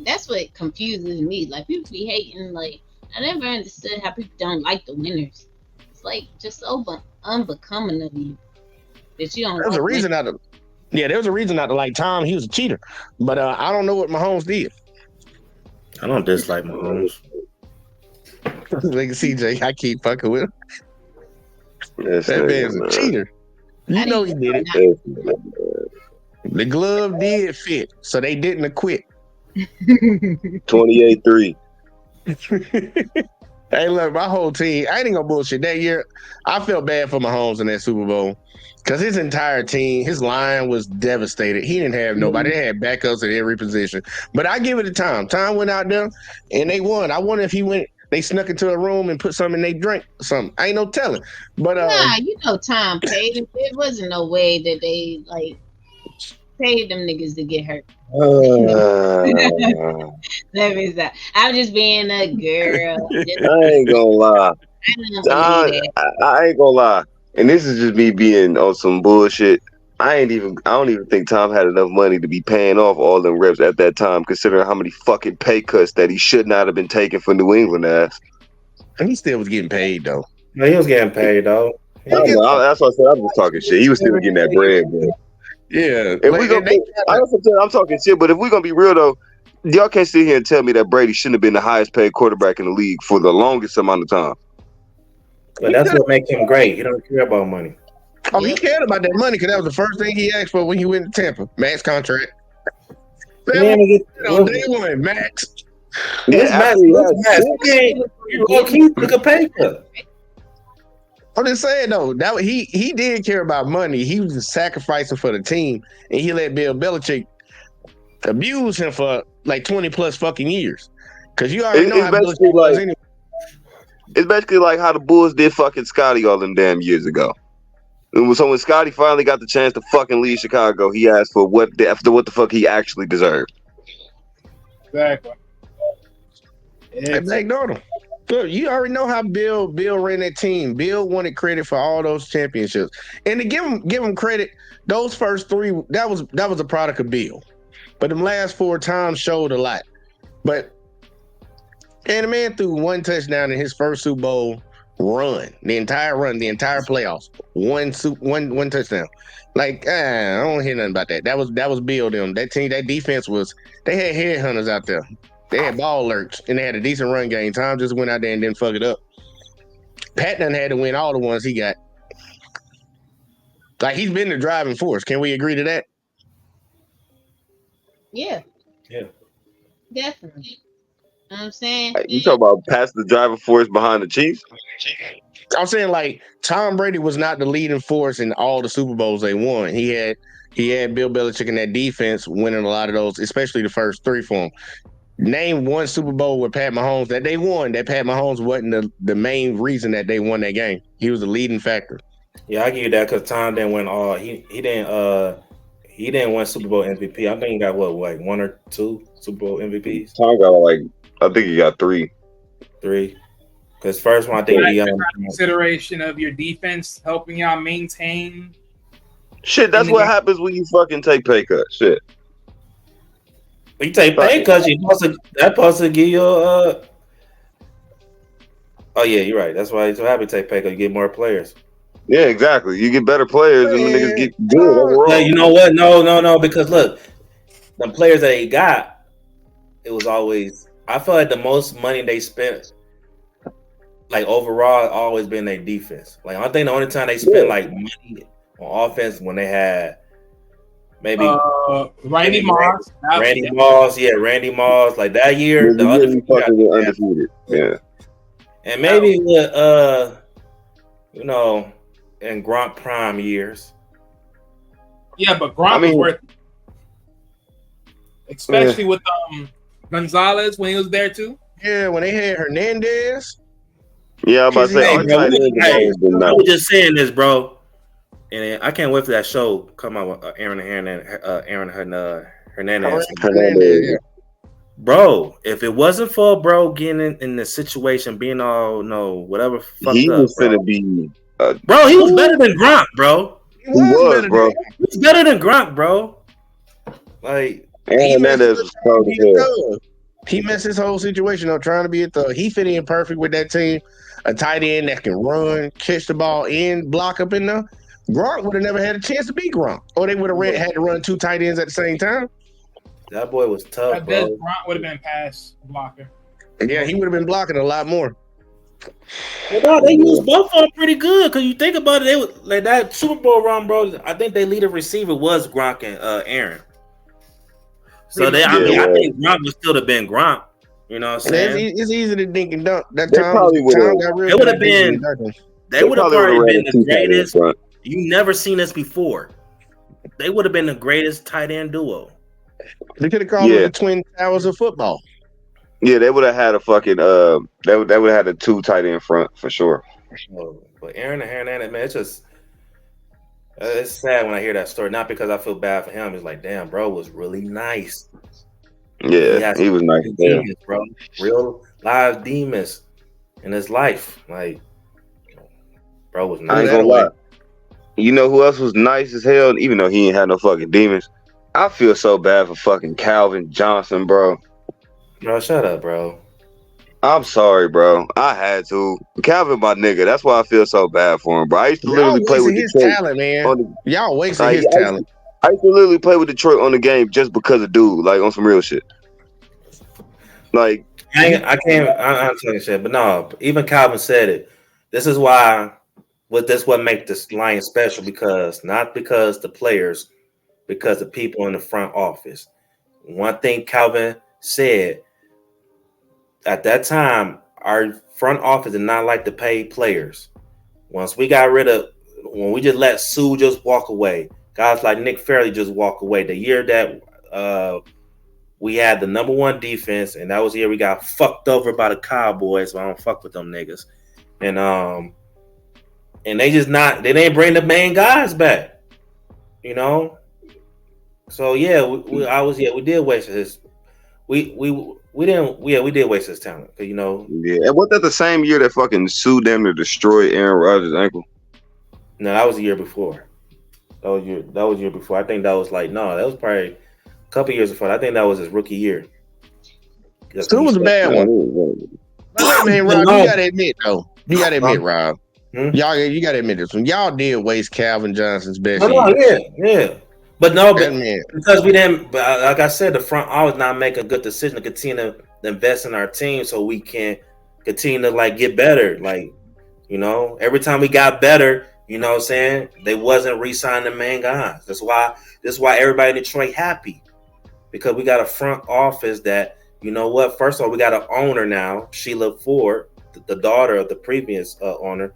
That's what confuses me. Like people be hating. Like I never understood how people don't like the winners. It's like just so unbecoming of you that you don't. There's like a reason winners. not to. Yeah, there was a reason not to like Tom. He was a cheater, but I don't know what Mahomes did. I don't dislike Mahomes. Like CJ, I keep fucking with him. Yes, That man's a cheater. You know he did it. The glove did fit, so they didn't acquit. 28-3. Hey, look, my whole team, I ain't gonna bullshit. That year, I felt bad for Mahomes in that Super Bowl because his entire team, his line was devastated. He didn't have nobody. They had backups at every position. But I give it to Tom. Tom went out there and they won. I wonder if they snuck into a room and put something in their drink or something. I ain't no telling. But Nah, you know Tom paid him. There wasn't no way that they like paid them niggas to get hurt. Let me stop. I'm just being a girl. I ain't gonna lie. I ain't gonna lie. And this is just me being on some bullshit. I don't even think Tom had enough money to be paying off all them reps at that time, considering how many fucking pay cuts that he should not have been taking for New England ass. And he still was getting paid though. No, he was getting paid though. That's what I said. I'm just talking shit. He was still getting that bread, bro. Yeah. I'm talking shit, but if we're gonna be real though, y'all can't sit here and tell me that Brady shouldn't have been the highest paid quarterback in the league for the longest amount of time. But that's what makes him great. He don't care about money. Oh, he cared about that money because that was the first thing he asked for when he went to Tampa. Max contract. On day one, Max. Max. He took a pay cut. I'm just saying though, that he did care about money. He was sacrificing for the team, and he let Bill Belichick abuse him for like 20 plus fucking years. Because you already know how Belichick was anyway. It's basically like how the Bulls did fucking Scotty all them damn years ago. So when Scotty finally got the chance to fucking leave Chicago, he asked for what the fuck he actually deserved. Exactly. And they ignored him. Look, you already know how Bill ran that team. Bill wanted credit for all those championships, and to give him credit, those first three that was a product of Bill, but them last 4 times showed a lot. But and the man threw 1 touchdown in his first Super Bowl the entire playoffs, one touchdown. Like I don't hear nothing about that. That was Bill. Them that team, that defense they had headhunters out there. They had ball alerts, and they had a decent run game. Tom just went out there and didn't fuck it up. Pat done had to win all the ones he got. Like, he's been the driving force. Can we agree to that? Yeah. Yeah. Definitely. You know what I'm saying? You talk about past the driving force behind the Chiefs? I'm saying, like, Tom Brady was not the leading force in all the Super Bowls they won. He had Bill Belichick in that defense winning a lot of those, especially the first 3 for him. Name one Super Bowl with Pat Mahomes that they won that Pat Mahomes wasn't the main reason that they won that game. He was the leading factor. Yeah, I give you that because Tom didn't win all. He didn't win Super Bowl MVP. I think he got like 1 or 2 Super Bowl MVPs. Tom got I think he got 3. 3. Because first one I think consideration of your defense helping y'all maintain. Shit, that's what happens when you fucking take pay cuts. Shit. You take pay cuts, that supposed to give you oh yeah, you're right. That's why he's so happy to take pay cuts. You get more players. Yeah, exactly. You get better players and the niggas get good overall. Yeah, you know what? No. Because look, the players that he got, it was always. I feel like the most money they spent, like overall, always been their defense. Like I think the only time they spent like money on offense when they had. Maybe Randy Moss. Randy Moss. Like that year, the other undefeated. Yeah. And maybe with in Gronk prime years. Yeah, but Gronk was worth it. Especially with Gonzalez when he was there too. Yeah, when they had Hernandez. Yeah, I'm about to say I was just saying this, bro. And I can't wait for that show come out with Aaron Hernandez. Yeah. Bro, if it wasn't for bro getting in the situation, being all whatever fucked he up, was finna be. Bro, he was better than Gronk, bro. He was, bro. He was better than Gronk, bro. Like He messed Hernandez was cold as hell. He messed his whole situation up trying to be at the. He fit in perfect with that team. A tight end that can run, catch the ball, and block up in there. Gronk would have never had a chance to beat Gronk, or they would have had to run two tight ends at the same time. That boy was tough, At best, bro. Gronk would have been pass blocker. Yeah, he would have been blocking a lot more. Well, no, they used both of them pretty good because you think about it, they was like that Super Bowl run, bro. I think their leader receiver was Gronk and Aaron. So I think Gronk would still have been Gronk. You know what I'm saying? It's easy to dink and dunk. That They time, probably time would've- got real. They would have bad been. They would have probably been the greatest. You never seen this before. They would have been the greatest tight end duo. They could have called them the Twin Towers of football. Yeah, they would have had a fucking they would have had a two tight end front for sure. But Aaron and Hernandez, man, it's sad when I hear that story. Not because I feel bad for him. It's like, damn, bro was really nice. Yeah, he was nice. Demons, bro. Real live demons in his life. Like, bro was nice. I ain't gonna lie. You know who else was nice as hell? Even though he ain't had no fucking demons. I feel so bad for fucking Calvin Johnson, bro. Bro, shut up, bro. I'm sorry, bro. I had to. Calvin, my nigga. That's why I feel so bad for him, bro. I used to literally play with his Detroit. talent, man. Y'all wasting his talent. I used to literally play with Detroit on the game just because of dude, like on some real shit. Like I'm talking shit, but no, even Calvin said it. This is why what make this Lions special, because not because the players, because the people in the front office. One thing Calvin said at that time, our front office did not like to pay players. Once we got rid of, when we just let Sue just walk away, guys like Nick Fairley just walk away. The year that we had the number one defense, and that was the year we got fucked over by the Cowboys. So I don't fuck with them niggas. And they didn't bring the main guys back, you know. So yeah, we did waste his. We did waste his talent, you know. Yeah, and was that the same year that fucking Sue damn near destroyed Aaron Rodgers' ankle? No, that was the year before. That was year before. I think that was that was probably a couple years before. I think that was his rookie year. Sue was a bad one. Man, Rob, you gotta admit though. You gotta admit, Rob. Y'all, you gotta admit this. When y'all did waste Calvin Johnson's best year. Yeah. But no, because we didn't. But like I said, the front office not make a good decision to continue to invest in our team, so we can continue to get better. You know, every time we got better, you know what I'm saying, they wasn't re-signing the main guys. That's why everybody in Detroit happy, because we got a front office that, you know what, first of all, we got an owner now, Sheila Ford, the daughter of the previous owner.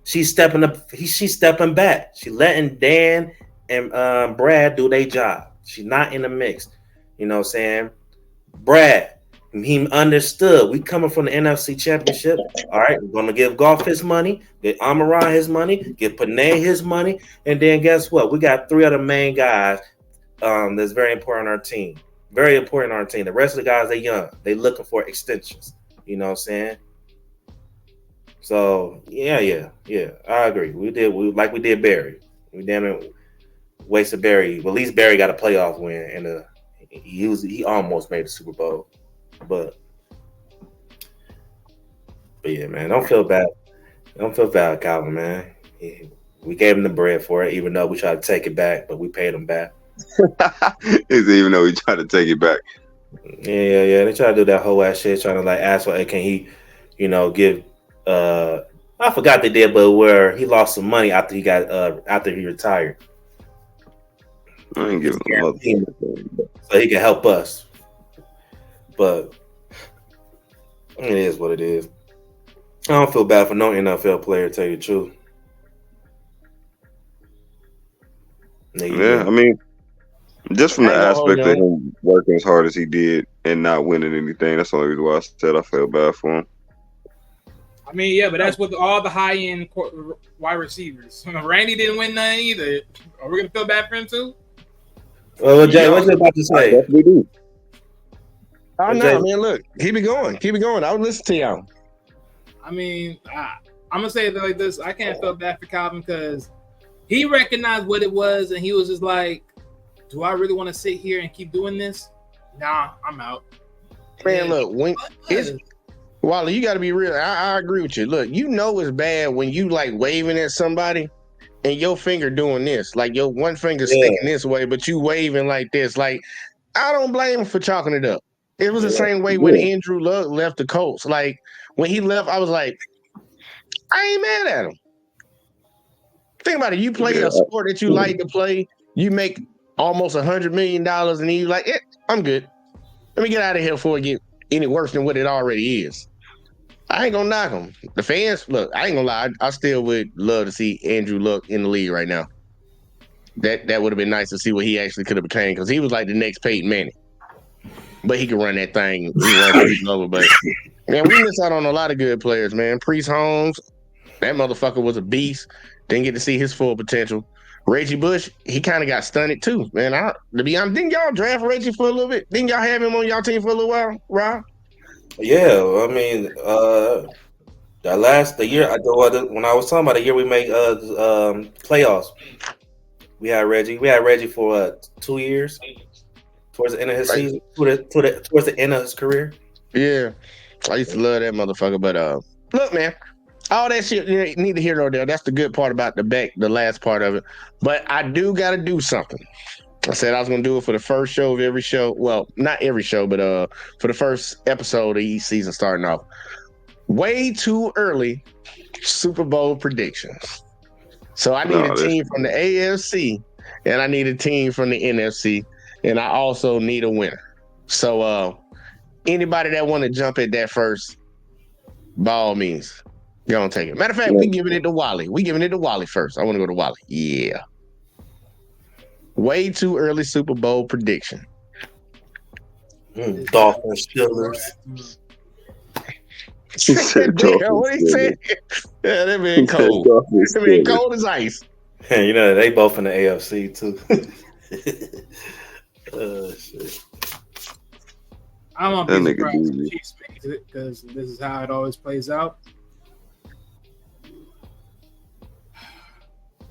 She's stepping up. She's stepping back. She letting Dan and Brad do their job. She's not in the mix. You know what I'm saying? Brad, he understood. We coming from the NFC Championship. All right, we're going to give Goff his money, get Amon his money, get Panay his money, and then guess what? We got three other main guys that's very important on our team. Very important on our team. The rest of the guys, they young. They looking for extensions. You know what I'm saying? So, yeah, I agree. We did Barry. We damn it wasted Barry. Well, at least Barry got a playoff win, and he almost made the Super Bowl. But yeah, man, don't feel bad. Don't feel bad, Calvin, man. We gave him the bread for it, even though we tried to take it back, but we paid him back. Even though we tried to take it back. Yeah. They try to do that whole ass shit, trying to ask, well, hey, can he, give. I forgot they did, but where he lost some money after he retired. I ain't giving him so he can help us. But it is what it is. I don't feel bad for no NFL player, to tell you the truth. Yeah, I mean, just from the aspect of him working as hard as he did and not winning anything, that's the only reason why I said I felt bad for him. I mean, yeah, but that's with all the high-end wide receivers. Randy didn't win nothing either. Are we going to feel bad for him too? Well, Jay, what you about to say? Yes, we do. Oh, no, man, look. Keep it going. I would listen to y'all. I mean, I'm going to say it like this. I can't feel bad for Calvin because he recognized what it was, and he was just like, do I really want to sit here and keep doing this? Nah, I'm out. Man, look, when it's Wally, you got to be real. I agree with you. Look, you know it's bad when you like waving at somebody and your finger doing this, like your one finger sticking this way, but you waving like this. Like, I don't blame him for chalking it up. It was the same way when Andrew Luck left the Colts. Like, when he left, I was like, I ain't mad at him. Think about it. You play a sport that you like to play. You make almost $100 million, and you like, I'm good. Let me get out of here before it get any worse than what it already is. I ain't gonna knock him. The fans, look, I ain't gonna lie. I still would love to see Andrew Luck in the league right now. That would have been nice to see what he actually could have became, because he was like the next Peyton Manning. But he could run that thing. He run people over. But man, we miss out on a lot of good players, man. Priest Holmes, that motherfucker was a beast. Didn't get to see his full potential. Reggie Bush, he kind of got stunted too, man. To be honest, didn't y'all draft Reggie for a little bit? Didn't y'all have him on y'all team for a little while, Rob? Yeah, I mean, the year when I was talking about the year we made playoffs, we had Reggie. We had Reggie for 2 years, towards the end of his season, towards the end of his career. Yeah, I used to love that motherfucker. But look, man, all that shit you need to hear no there. That's the good part about the last part of it. But I do got to do something. I said I was going to do it for the first show of every show. Well, not every show, but for the first episode of each season starting off. Way too early Super Bowl predictions. So I need a team from the AFC, and I need a team from the NFC, and I also need a winner. So anybody that want to jump at that first, by all means, go and take it. Matter of fact, we giving it to Wally. We giving it to Wally first. I want to go to Wally. Yeah. Way too early Super Bowl prediction. Dolphins, Steelers. What he said? Yeah, that man cold. That man cold as ice. You know, they both in the AFC too. Shit. I'm gonna be surprised if the Chiefs makes it, because this is how it always plays out.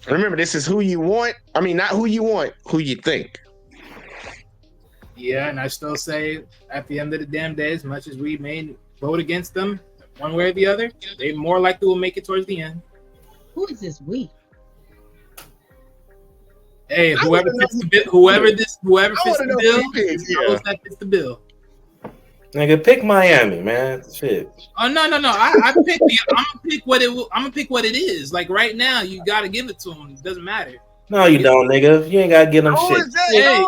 Remember, this is who you want. I mean, not who you want, who you think. Yeah, and I still say at the end of the damn day, as much as we may vote against them one way or the other, they more likely will make it towards the end. Who is this we? Hey, whoever fits the bill, whoever fits the bill. Nigga, pick Miami, man. Shit. Oh no! I'm gonna pick what it is. Like right now, you gotta give it to them. It doesn't matter. No, you don't, nigga. You ain't gotta give them shit. I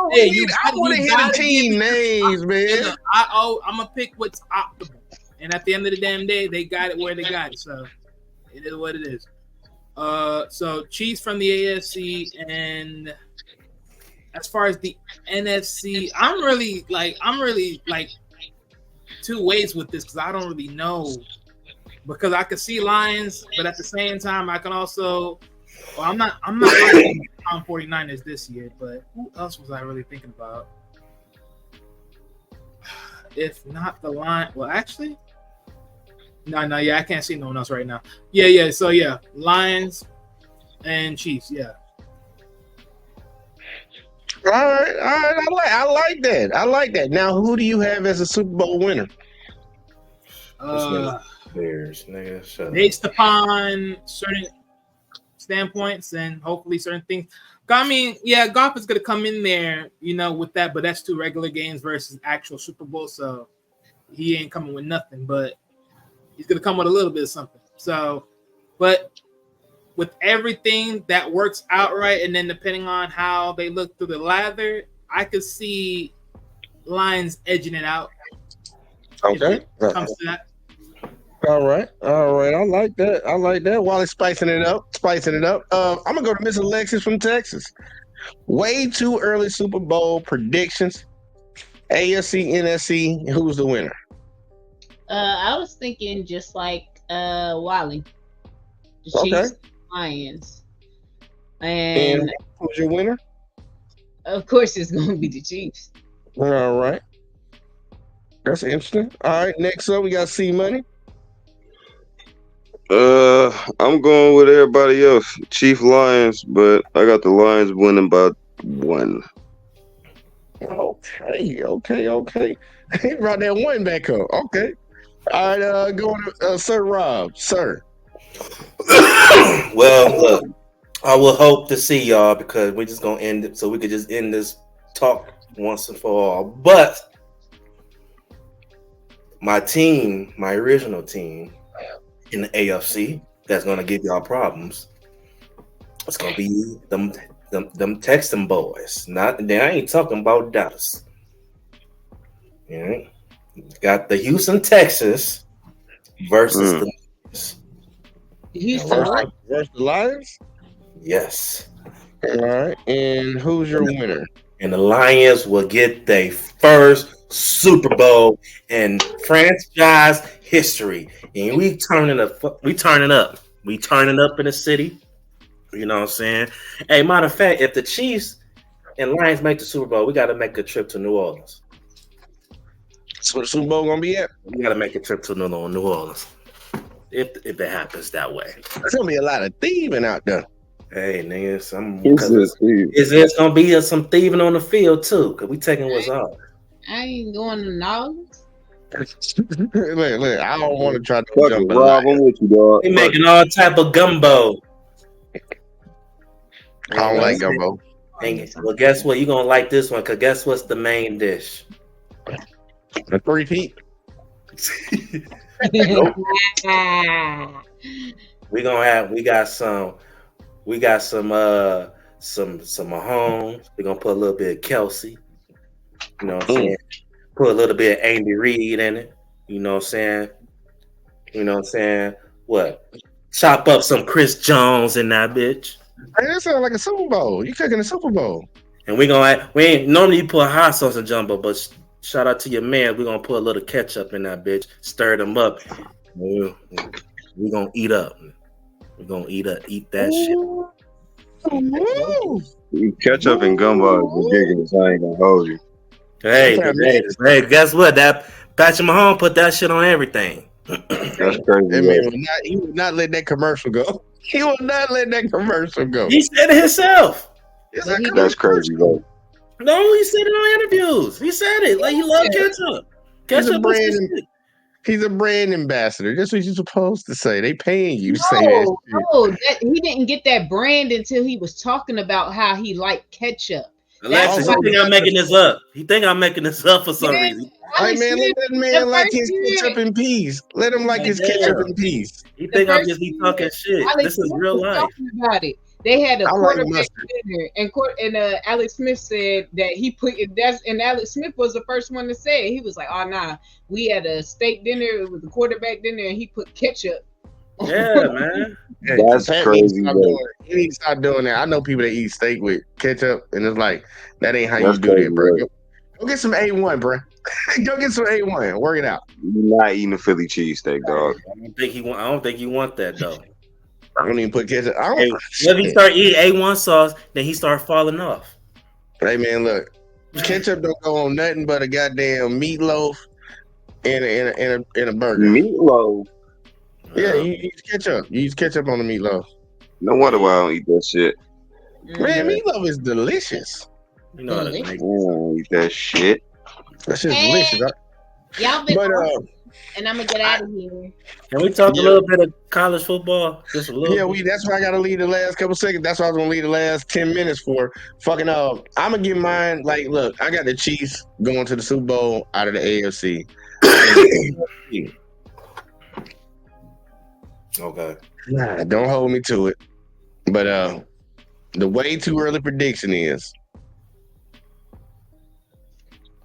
want to hear the team names, man. I'm gonna pick what's optimal. And at the end of the damn day, they got it where they got it. So it is what it is. So Chiefs from the AFC, and as far as the NFC, I'm really two ways with this, because I don't really know, because I could see Lions, but at the same time I can also I'm not liking on 49ers this year, but who else was I really thinking about? If not the line, well actually no, I can't see no one else right now. So Lions and Chiefs, yeah. All right. I like that. I like that. Now, who do you have as a Super Bowl winner? Bears, nigga. Based upon certain standpoints and hopefully certain things. I mean, yeah, Goff is gonna come in there, with that, but that's 2 regular games versus actual Super Bowl, so he ain't coming with nothing, but he's gonna come with a little bit of something. So, but with everything that works out right, and then depending on how they look through the lather, I could see Lions edging it out. Okay. Comes to that. All right. I like that. While it's spicing it up. I'm gonna go to Miss Alexis from Texas. Way too early Super Bowl predictions. AFC, NFC. Who's the winner? I was thinking just like Wally. The Chiefs, Lions. And who's your winner? Of course, it's going to be the Chiefs. All right. That's interesting. All right. Next up, we got C Money. I'm going with everybody else. Chief Lions, but I got the Lions winning by 1. Hey, okay. He brought that one back up. Okay. All right, going to Sir Rob. Sir. Well, look, I will hope to see y'all because we're just gonna end it so we could just end this talk once and for all. But my team, my original team in the AFC, that's gonna give y'all problems. It's gonna be them Texan boys. I ain't talking about Dallas. Yeah. Got the Houston Texans versus the Houston what? Versus the Lions? Yes. All right. And who's your winner? And the Lions will get their first Super Bowl in franchise history. And we turning up. We turning up in the city. You know what I'm saying? Hey, matter of fact, if the Chiefs and Lions make the Super Bowl, we got to make a trip to New Orleans. That's where the Super Bowl gonna be at. We got to make a trip to New Orleans if it happens that way. There's gonna be a lot of thieving out there. Hey, nigga, it's gonna be some thieving on the field too, cause we taking what's ours. I ain't going to Nolans. look, I don't want to try to jump Rob, I'm with you, dog. We making all type of gumbo. I don't like gumbo. Well, guess what? You gonna like this one, cause guess what's the main dish? The 3-peat. We got some Mahomes. We're gonna put a little bit of Kelsey. You know what I'm saying? Put a little bit of Andy Reid in it. You know what I'm saying? What? Chop up some Chris Jones in that bitch. Hey, that sounds like a Super Bowl. You cooking a Super Bowl. And we ain't normally put hot sauce in jumbo, but shout out to your man. We're gonna put a little ketchup in that bitch, stir them up. We're gonna eat up. We're gonna eat that shit. Ketchup and gumbo is ridiculous. I ain't gonna hold you. Hey, guess what? That Patrick Mahomes put that shit on everything. That's crazy. He would not let that commercial go. He will not let that commercial go. He said it himself. That's crazy, bro. No, he said it on interviews. He said it. Like, he loved ketchup. He's a brand ambassador. That's what you're supposed to say. They paying you to say that shit. No, he didn't get that brand until he was talking about how he liked ketchup. Alexis, you think I'm making this up? You think I'm making this up for some reason? Hey, man, let that man like his ketchup in peace. Let him like his ketchup in peace. You think I'm just be talking shit? This is real life. Talking about it. They had a quarterback dinner, and Alex Smith said that he put it. And Alex Smith was the first one to say it. He was like, "Oh nah, we had a steak dinner. It was a quarterback dinner, and he put ketchup." Yeah, man. That's crazy. You need to stop doing that. I know people that eat steak with ketchup, and it's like that ain't how you do that, bro. Go get some A1, bro. Go get some A1. Work it out. You're not eating a Philly cheesesteak, dog. I don't think you want that though. I don't even put ketchup. If he start eating A1 sauce, then he start falling off. Hey man, look, ketchup don't go on nothing but a goddamn meatloaf and a burger. Meatloaf. Yeah, you use ketchup. You use ketchup on the meatloaf. No wonder why I don't eat that shit. Man, meatloaf is delicious. You know how to make I don't eat that shit. That shit's delicious. Y'all been and I'm gonna get out of here. Can we talk a little bit of college football? Just a little. Yeah, that's why I gotta leave the last couple seconds. That's why I was gonna leave the last 10 minutes for. Fucking I'm gonna give mine. Like, look, I got the Chiefs going to the Super Bowl out of the AFC. Okay. Nah, don't hold me to it. But the way too early prediction is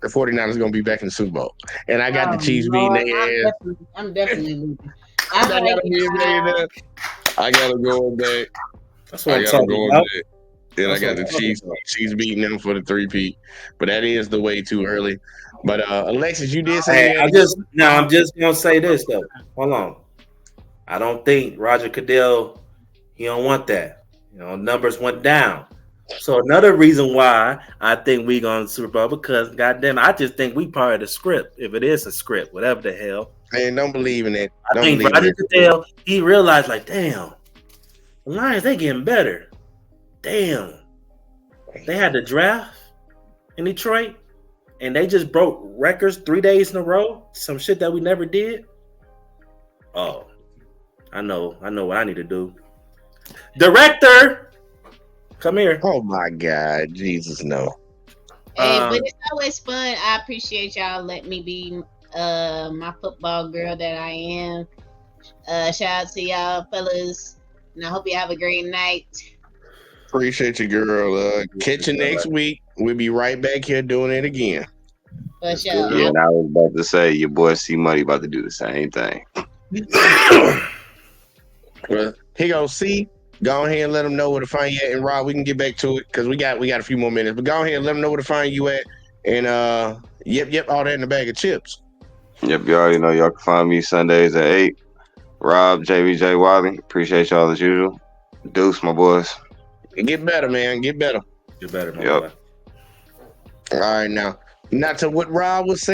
the 49ers going to be back in the Super Bowl. And I got the Chiefs beating their ass. I'm definitely losing. I got to go back. That's what I'm talking about. And I got the Chiefs beating them for the 3-peat. But that is the way too early. But Alexis, you did say I'm just going to say this, though. Hold on. I don't think Roger Goodell, he don't want that. You know, numbers went down. So another reason why I think we going to Super Bowl, because goddamn, I just think we part of the script. If it is a script, whatever the hell. Man, don't believe in it. I think Roger Goodell, he realized like, damn, the Lions, they getting better. Damn. They had the draft in Detroit, and they just broke records 3 days in a row. Some shit that we never did. Oh, I know what I need to do. Director, come here. Oh my God, Jesus, no. Hey, but it's always fun. I appreciate y'all letting me be my football girl that I am. Shout out to y'all fellas, and I hope you have a great night. Appreciate you, girl. Catch you next week. We'll be right back here doing it again. For sure. Yeah, and I was about to say, your boy C Money about to do the same thing. Well, here go C. Go ahead and let them know where to find you at. And Rob, we can get back to it because we got a few more minutes. But go ahead and let them know where to find you at. And yep, all that in a bag of chips. Yep, you already know y'all can find me Sundays at 8. Rob, JBJ Wiley. Appreciate y'all as usual. Deuce, my boys. Get better, man. Get better. Get better, my Yep. boy. All right, now to what Rob was saying.